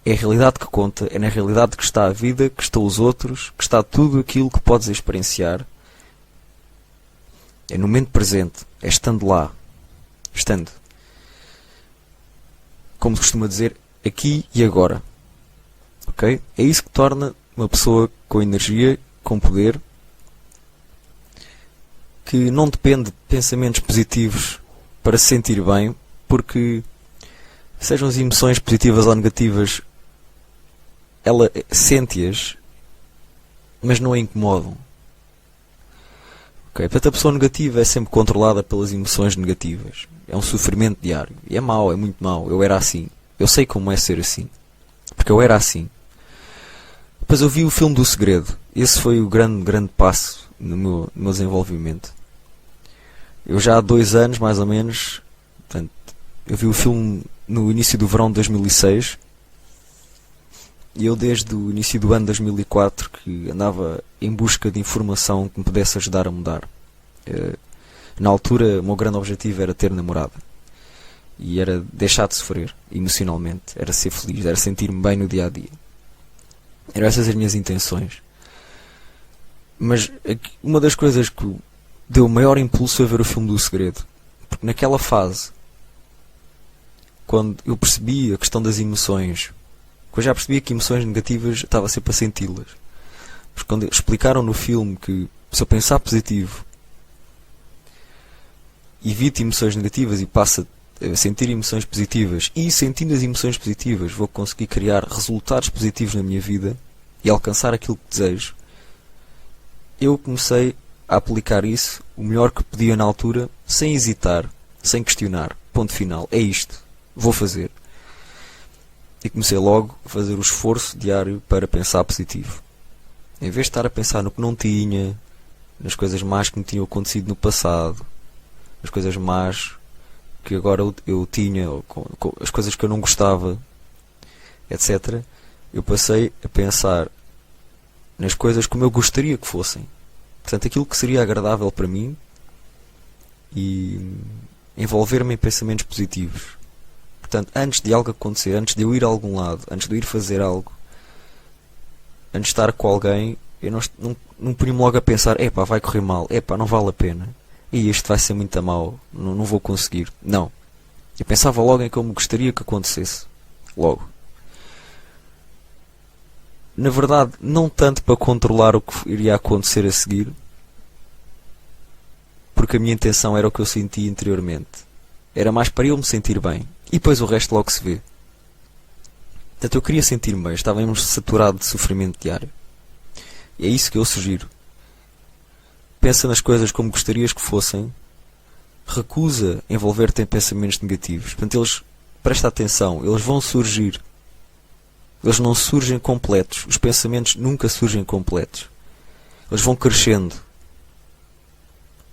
É a realidade que conta, é na realidade que está a vida, que estão os outros, que está tudo aquilo que podes experienciar. É no momento presente, é estando lá, estando. Como se costuma dizer, aqui e agora. Ok? É isso que torna uma pessoa com energia, com poder, que não depende de pensamentos positivos para se sentir bem, porque sejam as emoções positivas ou negativas, ela sente-as, mas não a incomodam. Okay? Portanto, a pessoa negativa é sempre controlada pelas emoções negativas. É um sofrimento diário. E é mau, é muito mau. Eu era assim. Eu sei como é ser assim. Porque eu era assim. Depois eu vi o filme do Segredo. Esse foi o grande passo no meu desenvolvimento. Eu já há 2 anos, mais ou menos, portanto, eu vi o filme no início do verão de 2006. E eu desde o início do ano de 2004 que andava em busca de informação que me pudesse ajudar a mudar. Na altura o meu grande objetivo era ter namorada. E era deixar de sofrer emocionalmente. Era ser feliz, era sentir-me bem no dia a dia. Eram essas as minhas intenções. Mas uma das coisas que deu o maior impulso a ver o filme do Segredo. Porque naquela fase, quando eu percebi a questão das emoções, eu já percebia que emoções negativas estava sempre a senti-las. Porque quando explicaram no filme que se eu pensar positivo, evite emoções negativas e passo a sentir emoções positivas, e sentindo as emoções positivas vou conseguir criar resultados positivos na minha vida e alcançar aquilo que desejo, eu comecei a aplicar isso o melhor que podia na altura, sem hesitar, sem questionar. Ponto final. É isto. Vou fazer. E comecei logo a fazer o esforço diário para pensar positivo. Em vez de estar a pensar no que não tinha, nas coisas más que me tinham acontecido no passado, nas coisas más que agora eu tinha, ou com as coisas que eu não gostava, etc., eu passei a pensar nas coisas como eu gostaria que fossem. Portanto, aquilo que seria agradável para mim, e envolver-me em pensamentos positivos. Portanto, antes de algo acontecer, antes de eu ir a algum lado, antes de eu ir fazer algo, antes de estar com alguém, eu não punha-me logo a pensar: epá, vai correr mal, epá, não vale a pena, e isto vai ser muito mal, não vou conseguir. Não. Eu pensava logo em como gostaria que acontecesse. Logo. Na verdade, não tanto para controlar o que iria acontecer a seguir, porque a minha intenção era o que eu sentia interiormente. Era mais para eu me sentir bem. E depois o resto logo se vê. Portanto, eu queria sentir-me bem. Estávamos saturados de sofrimento diário. E é isso que eu sugiro. Pensa nas coisas como gostarias que fossem. Recusa envolver-te em pensamentos negativos. Portanto, presta atenção, eles vão surgir. Eles não surgem completos. Os pensamentos nunca surgem completos. Eles vão crescendo.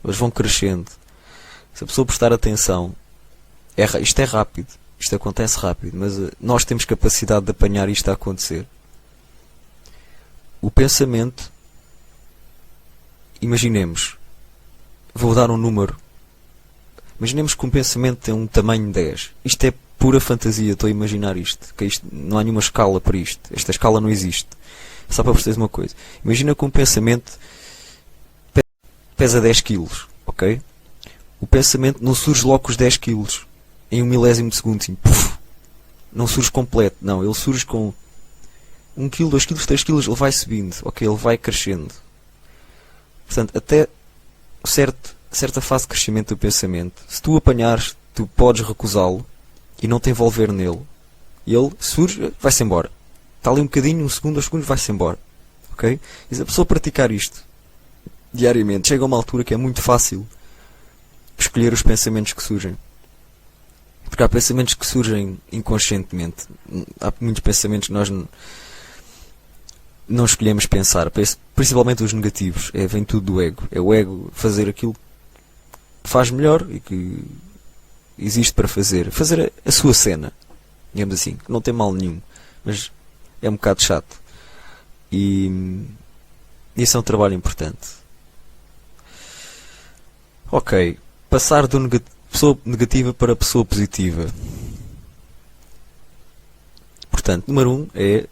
Eles vão crescendo. Se a pessoa prestar atenção, isto é rápido. Isto acontece rápido. Mas nós temos capacidade de apanhar isto a acontecer. O pensamento, imaginemos, vou dar um número. Imaginemos que um pensamento tem um tamanho 10. Isto é pura fantasia, estou a imaginar isto. Não há nenhuma escala para isto. Esta escala não existe. Só para perceberes uma coisa. Imagina que um pensamento pesa 10 kg, ok? O pensamento não surge logo com os 10 kg em 1 milésimo de segundo, assim, puff, não surge completo. Não, ele surge com 1 kg, 2 kg, 3 kg, ele vai subindo, ok? Ele vai crescendo. Portanto, até certa fase de crescimento do pensamento, se tu apanhares, tu podes recusá-lo e não te envolver nele. E ele surge, vai-se embora. Está ali um bocadinho, 1 segundo, 2 segundos, vai-se embora. Ok? E se a pessoa praticar isto diariamente, chega a uma altura que é muito fácil escolher os pensamentos que surgem. Porque há pensamentos que surgem inconscientemente. Há muitos pensamentos que nós não escolhemos pensar. Principalmente os negativos. Vem tudo do ego. É o ego fazer aquilo que faz melhor e que existe para fazer. Fazer a sua cena. Digamos assim. Não tem mal nenhum. Mas é um bocado chato. E isso é um trabalho importante. Ok. Passar do pessoa negativa para pessoa positiva. Portanto, número 1 é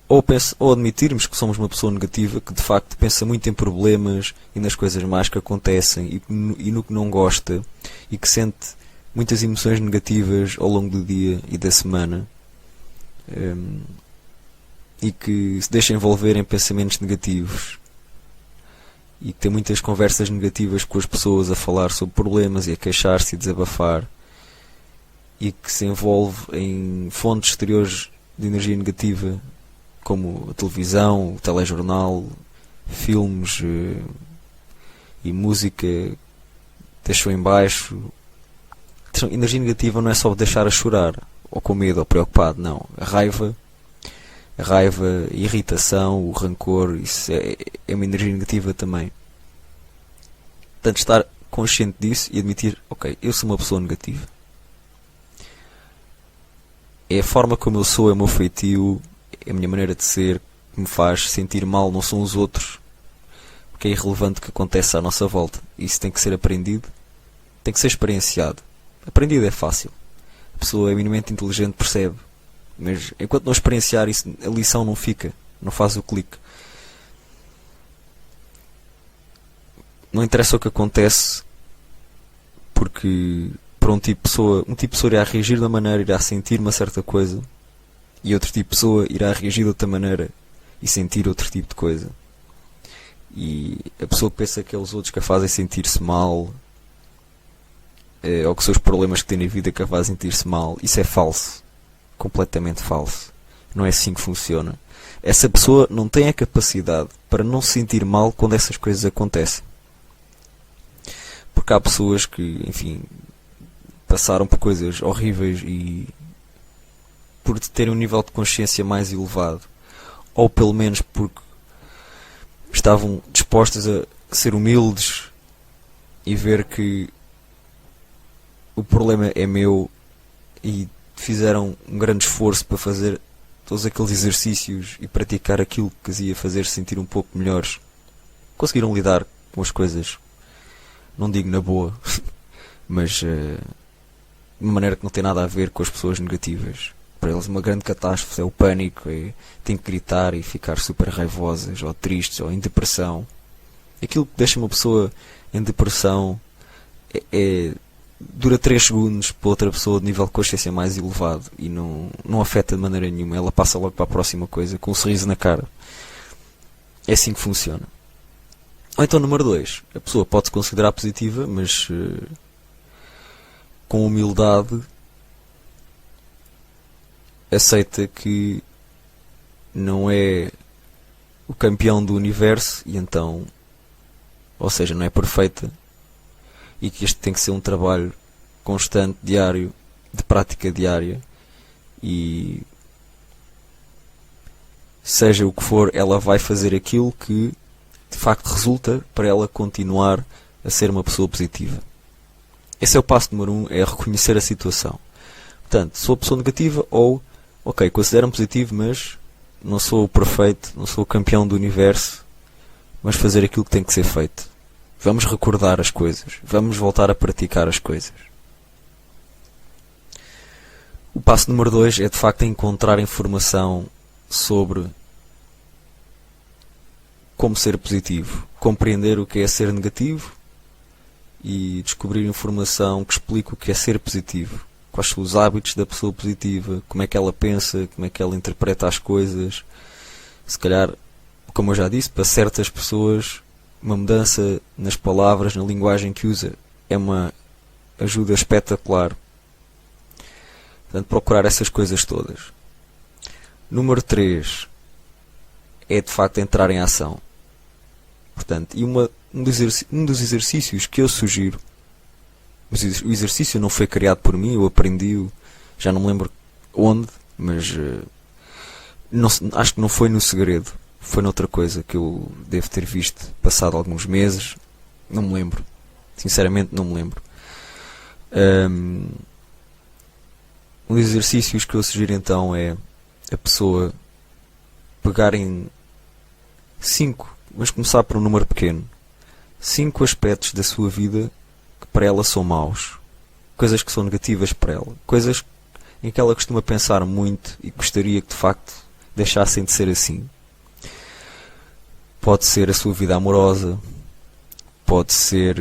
ou admitirmos que somos uma pessoa negativa, que de facto pensa muito em problemas e nas coisas más que acontecem e no que não gosta, e que sente muitas emoções negativas ao longo do dia e da semana, e que se deixa envolver em pensamentos negativos. e que tem muitas conversas negativas com as pessoas a falar sobre problemas e a queixar-se e desabafar, e que se envolve em fontes exteriores de energia negativa como a televisão, o telejornal, filmes e música, deixou em baixo. Energia negativa não é só deixar a chorar ou com medo ou preocupado, não. A raiva, a irritação, o rancor, isso é uma energia negativa também. Portanto, estar consciente disso e admitir, ok, eu sou uma pessoa negativa. É a forma como eu sou, é o meu feitio, é a minha maneira de ser, que me faz sentir mal, não são os outros, porque é irrelevante o que acontece à nossa volta. Isso tem que ser aprendido, tem que ser experienciado. Aprendido é fácil. A pessoa é minimamente inteligente, percebe. Mas enquanto não experienciar isso, a lição não fica, não faz o clique. Não interessa o que acontece, porque para um tipo de pessoa irá reagir de uma maneira, irá sentir uma certa coisa, e outro tipo de pessoa irá reagir de outra maneira e sentir outro tipo de coisa. E a pessoa que pensa que é os outros que a fazem sentir-se mal, ou que são os problemas que têm na vida que a fazem sentir-se mal, isso é falso. Completamente falso. Não é assim que funciona. Essa pessoa não tem a capacidade para não se sentir mal quando essas coisas acontecem. Porque há pessoas que, enfim, passaram por coisas horríveis e por terem um nível de consciência mais elevado, ou pelo menos porque estavam dispostas a ser humildes e ver que o problema é meu, e fizeram um grande esforço para fazer todos aqueles exercícios e praticar aquilo que os ia fazer sentir um pouco melhores. Conseguiram lidar com as coisas, não digo na boa, mas de uma maneira que não tem nada a ver com as pessoas negativas. Para eles uma grande catástrofe é o pânico, tem que gritar e ficar super raivosas, ou tristes, ou em depressão. Aquilo que deixa uma pessoa em depressão dura 3 segundos para outra pessoa de nível de consciência mais elevado e não afeta de maneira nenhuma. Ela passa logo para a próxima coisa com um sorriso na cara. É assim que funciona. Ou então, número 2, a pessoa pode se considerar positiva, mas com humildade aceita que não é o campeão do universo, e então, ou seja, não é perfeita, e que este tem que ser um trabalho constante, diário, de prática diária, e seja o que for, ela vai fazer aquilo que de facto resulta para ela continuar a ser uma pessoa positiva. Esse é o passo número 1, é reconhecer a situação. Portanto, sou a pessoa negativa, ou ok, considero-me positivo, mas não sou o perfeito, não sou o campeão do universo, mas fazer aquilo que tem que ser feito. Vamos recordar as coisas, vamos voltar a praticar as coisas. O passo número 2 é de facto encontrar informação sobre como ser positivo, compreender o que é ser negativo e descobrir informação que explique o que é ser positivo. Quais são os hábitos da pessoa positiva, como é que ela pensa, como é que ela interpreta as coisas. Se calhar, como eu já disse, para certas pessoas uma mudança nas palavras, na linguagem que usa, é uma ajuda espetacular. Portanto, procurar essas coisas todas. Número 3 é de facto entrar em ação. Portanto, e um dos exercícios que eu sugiro, o exercício não foi criado por mim, eu aprendi-o, já não me lembro onde, mas acho que não foi no Segredo, foi noutra coisa que eu devo ter visto passado alguns meses, não me lembro, sinceramente não me lembro. Um dos exercícios que eu sugiro então é a pessoa pegar em 5, vamos começar por um número pequeno, 5 aspectos da sua vida que para ela são maus, coisas que são negativas para ela, coisas em que ela costuma pensar muito e gostaria que de facto deixassem de ser assim. Pode ser a sua vida amorosa, pode ser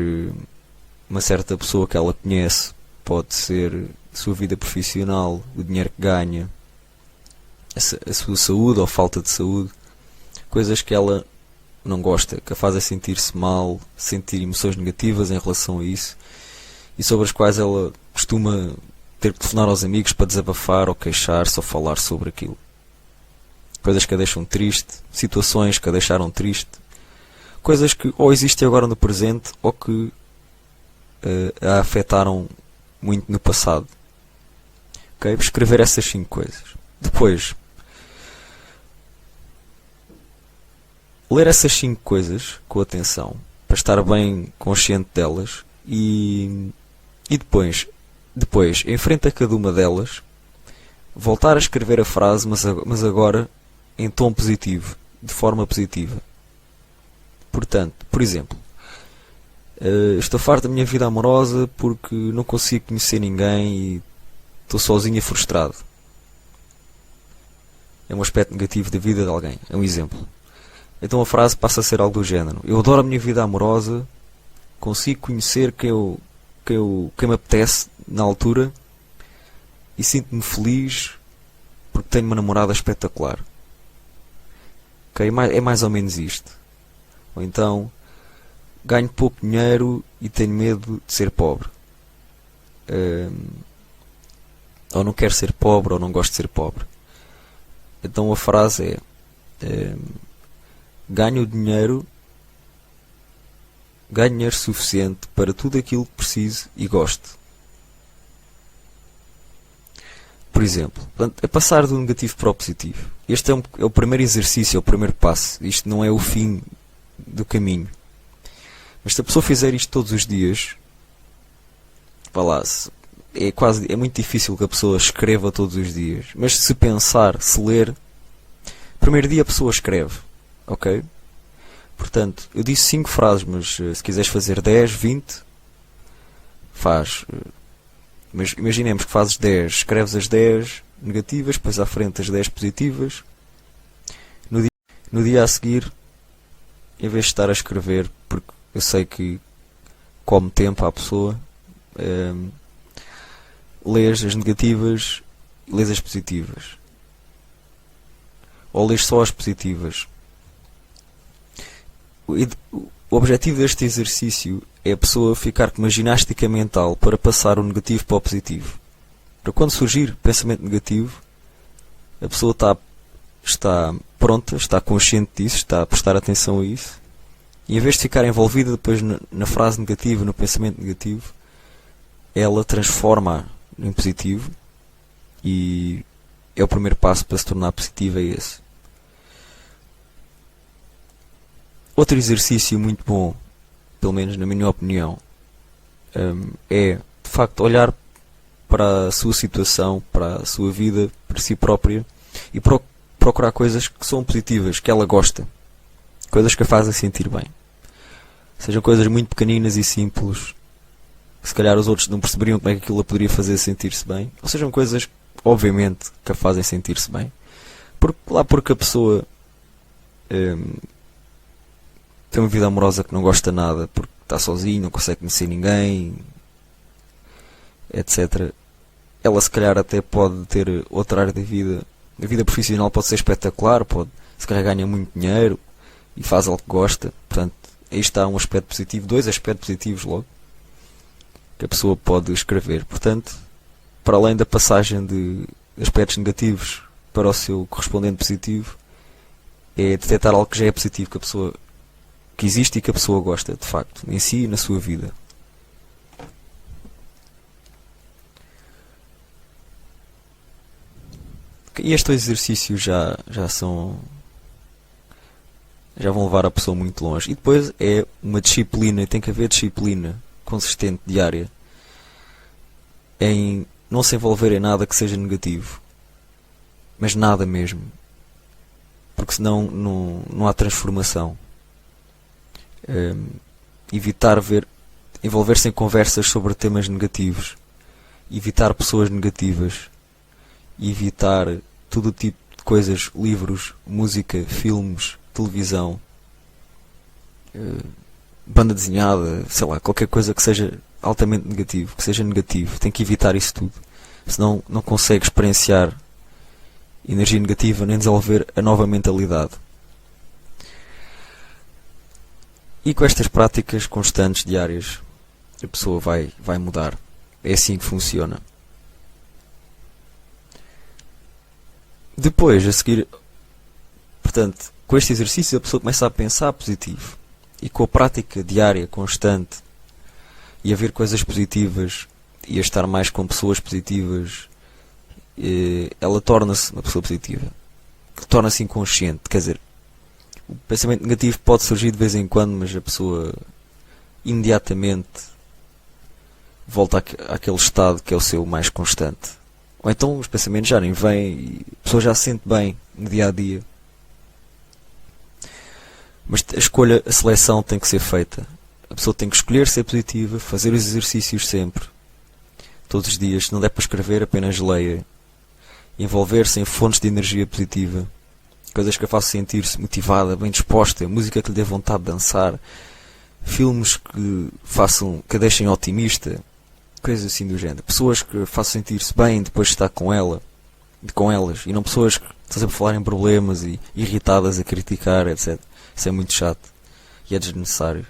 uma certa pessoa que ela conhece, pode ser a sua vida profissional, o dinheiro que ganha, a sua saúde ou falta de saúde, coisas que ela não gosta, que a fazem sentir-se mal, sentir emoções negativas em relação a isso, e sobre as quais ela costuma ter que telefonar aos amigos para desabafar ou queixar-se ou falar sobre aquilo. Coisas que a deixam triste, situações que a deixaram triste, coisas que ou existem agora no presente ou que a afetaram muito no passado. Ok? Escrever essas 5 coisas. Depois, ler essas 5 coisas com atenção, para estar bem consciente delas, e depois, em frente a cada uma delas, voltar a escrever a frase, mas agora em tom positivo, de forma positiva. Portanto, por exemplo, estou farto da minha vida amorosa porque não consigo conhecer ninguém e estou sozinho e frustrado. É um aspecto negativo da vida de alguém. É um exemplo. Então a frase passa a ser algo do género: eu adoro a minha vida amorosa, consigo conhecer quem me apetece na altura e sinto-me feliz porque tenho uma namorada espetacular. Okay? É mais ou menos isto. Ou então, ganho pouco dinheiro e tenho medo de ser pobre. Ou não quero ser pobre, ou não gosto de ser pobre. Então a frase é: ganho dinheiro suficiente para tudo aquilo que preciso e gosto. Por exemplo, é passar do negativo para o positivo. Este é o primeiro exercício, é o primeiro passo. Isto não é o fim do caminho. Mas se a pessoa fizer isto todos os dias, vá lá, é muito difícil que a pessoa escreva todos os dias. Mas se pensar, se ler, primeiro dia a pessoa escreve. Ok? Portanto, eu disse 5 frases, mas se quiseres fazer 10, 20, faz. Mas imaginemos que fazes 10, escreves as 10 negativas, depois à frente as 10 positivas. No dia a seguir, em vez de estar a escrever, porque eu sei que come tempo à pessoa, lês as negativas e lês as positivas. Ou lês só as positivas. O objetivo deste exercício é a pessoa ficar com uma ginástica mental para passar o negativo para o positivo. Para quando surgir pensamento negativo, a pessoa está pronta, está consciente disso, está a prestar atenção a isso, e em vez de ficar envolvida depois na frase negativa, no pensamento negativo, ela transforma em positivo, e é o primeiro passo para se tornar positiva, é esse. Outro exercício muito bom, pelo menos na minha opinião, é de facto olhar para a sua situação, para a sua vida, para si própria, e procurar coisas que são positivas, que ela gosta, coisas que a fazem sentir bem. Sejam coisas muito pequeninas e simples, que se calhar os outros não perceberiam como é que aquilo a poderia fazer sentir-se bem, ou sejam coisas, obviamente, que a fazem sentir-se bem. Porque a pessoa tem uma vida amorosa que não gosta nada, porque está sozinho, não consegue conhecer ninguém, etc. Ela se calhar até pode ter outra área de vida. A vida profissional pode ser espetacular, se calhar ganha muito dinheiro e faz algo que gosta. Portanto, aí está um aspecto positivo, 2 aspectos positivos logo, que a pessoa pode escrever. Portanto, para além da passagem de aspectos negativos para o seu correspondente positivo, é detectar algo que já é positivo, que existe e que a pessoa gosta, de facto, em si e na sua vida. E estes exercícios já vão levar a pessoa muito longe. E depois é uma disciplina, tem que haver disciplina consistente, diária, em não se envolver em nada que seja negativo. Mas nada mesmo. Porque senão não há transformação. Evitar envolver-se em conversas sobre temas negativos, evitar pessoas negativas, evitar todo o tipo de coisas, livros, música, filmes, televisão, banda desenhada, sei lá, qualquer coisa que seja altamente negativo, que seja negativo, tem que evitar isso tudo, senão não consegue experienciar energia negativa nem desenvolver a nova mentalidade. E com estas práticas constantes, diárias, a pessoa vai mudar. É assim que funciona. Depois, a seguir, portanto, com este exercício a pessoa começa a pensar positivo. E com a prática diária, constante, e a ver coisas positivas, e a estar mais com pessoas positivas, ela torna-se uma pessoa positiva. Torna-se inconsciente. Quer dizer, o pensamento negativo pode surgir de vez em quando, mas a pessoa imediatamente volta àquele estado que é o seu mais constante. Ou então os pensamentos já nem vêm e a pessoa já se sente bem no dia a dia. Mas a seleção tem que ser feita. A pessoa tem que escolher ser positiva, fazer os exercícios sempre, todos os dias. Se não der para escrever, apenas leia. Envolver-se em fontes de energia positiva. Coisas que a façam sentir-se motivada, bem disposta, música que lhe dê vontade de dançar, filmes que a deixem otimista, coisas assim do género. Pessoas que façam sentir-se bem depois de estar com elas, e não pessoas que estão sempre a falar em problemas e irritadas a criticar, etc. Isso é muito chato e é desnecessário.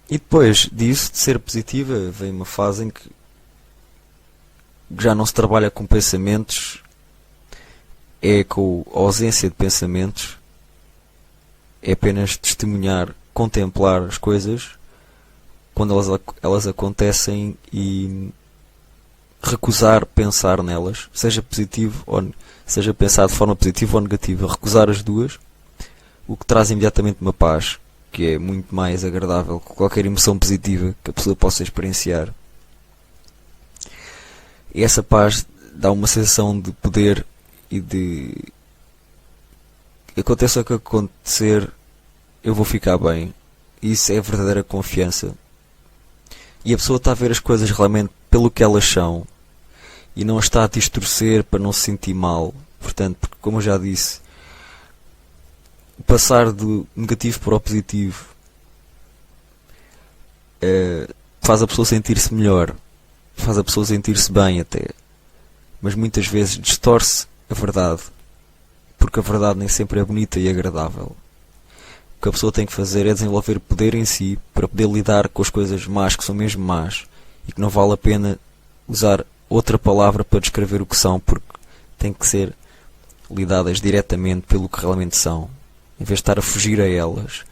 E depois disso, de ser positiva, vem uma fase em que já não se trabalha com pensamentos, é com a ausência de pensamentos, é apenas testemunhar, contemplar as coisas quando elas acontecem e recusar pensar nelas, seja positivo ou seja pensar de forma positiva ou negativa, recusar as duas, o que traz imediatamente uma paz que é muito mais agradável que qualquer emoção positiva que a pessoa possa experienciar. E essa paz dá uma sensação de poder e de aconteça o que acontecer, eu vou ficar bem. Isso é a verdadeira confiança. E a pessoa está a ver as coisas realmente pelo que elas são e não está a distorcer para não se sentir mal. Portanto, porque, como eu já disse, passar do negativo para o positivo faz a pessoa sentir-se melhor, faz a pessoa sentir-se bem até, mas muitas vezes distorce a verdade, porque a verdade nem sempre é bonita e agradável. O que a pessoa tem que fazer é desenvolver poder em si para poder lidar com as coisas más que são mesmo más e que não vale a pena usar outra palavra para descrever o que são, porque têm que ser lidadas diretamente pelo que realmente são, em vez de estar a fugir a elas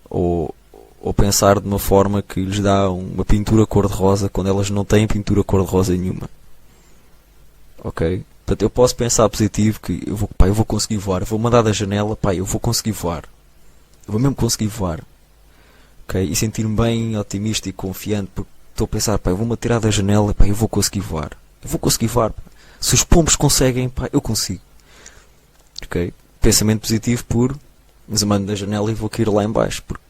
ou pensar de uma forma que lhes dá uma pintura cor-de-rosa quando elas não têm pintura cor-de-rosa nenhuma. Ok? Portanto, eu posso pensar positivo que eu vou conseguir voar, eu vou mandar da janela, eu vou conseguir voar. Eu vou mesmo conseguir voar. Ok? E sentir-me bem, otimista e confiante, porque estou a pensar, eu vou-me atirar da janela, eu vou conseguir voar. Eu vou conseguir voar. Se os pombos conseguem, eu consigo. Ok? Pensamento positivo puro, mas eu mando da janela e vou cair lá em baixo, porque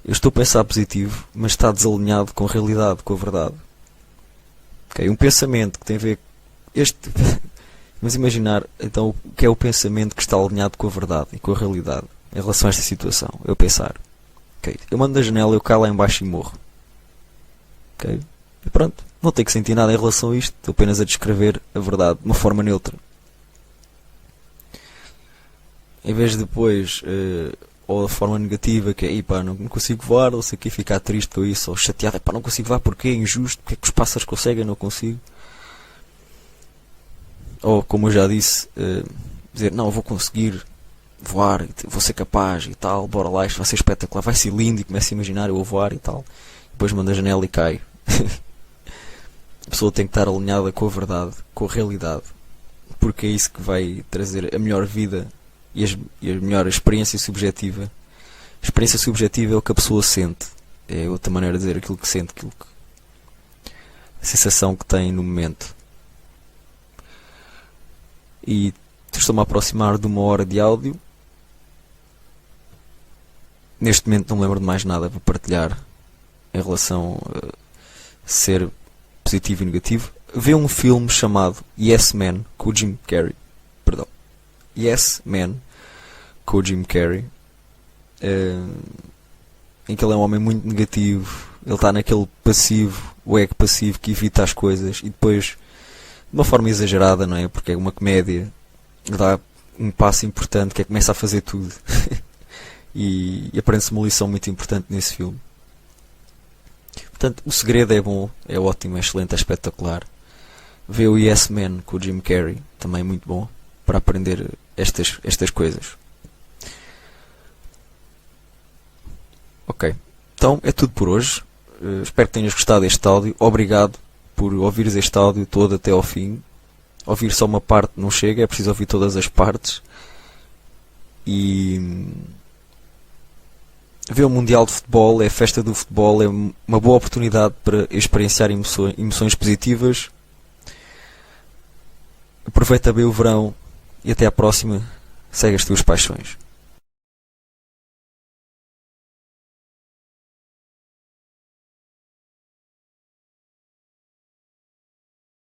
eu estou a pensar positivo, mas está desalinhado com a realidade, com a verdade. Ok? Um pensamento que tem a ver mas imaginar então o que é o pensamento que está alinhado com a verdade e com a realidade em relação a esta situação. Eu pensar, ok, eu mando da janela, eu caio lá em baixo e morro. Ok? E pronto, não tenho que sentir nada em relação a isto, estou apenas a descrever a verdade de uma forma neutra. Em vez de depois ou a forma negativa, que é não consigo voar, ou sei que ficar triste com isso, ou chateado, não consigo voar porque é injusto, porque é que os pássaros conseguem, não consigo. Ou, como eu já disse, dizer, não, eu vou conseguir voar, vou ser capaz e tal, bora lá, isto vai ser espetacular, vai ser lindo, e começo a imaginar eu a voar e tal. Depois mando a janela e cai. A pessoa tem que estar alinhada com a verdade, com a realidade, porque é isso que vai trazer a melhor vida e a melhor experiência subjetiva. A experiência subjetiva é o que a pessoa sente, é outra maneira de dizer aquilo que sente, a sensação que tem no momento. E estou-me a aproximar de 1 hora de áudio. Neste momento não me lembro de mais nada para partilhar em relação a ser positivo e negativo. Vê um filme chamado Yes Man com o Jim Carrey. Yes Man com o Jim Carrey, em que ele é um homem muito negativo. Ele está naquele passivo, o ego passivo que evita as coisas e depois, de uma forma exagerada, não é? Porque é uma comédia, um passo importante, que é começa a fazer tudo. E aprende-se uma lição muito importante nesse filme. Portanto, O Segredo é bom, é ótimo, é excelente, é espetacular. Vê o Yes Man com o Jim Carrey, também muito bom, para aprender estas coisas. Ok, então é tudo por hoje. Espero que tenhas gostado deste áudio. Obrigado por ouvires este áudio todo até ao fim. Ouvir só uma parte não chega, é preciso ouvir todas as partes. E ver o Mundial de Futebol, é a festa do futebol, é uma boa oportunidade para experienciar emoções positivas. Aproveita bem o verão e até à próxima. Segue as tuas paixões.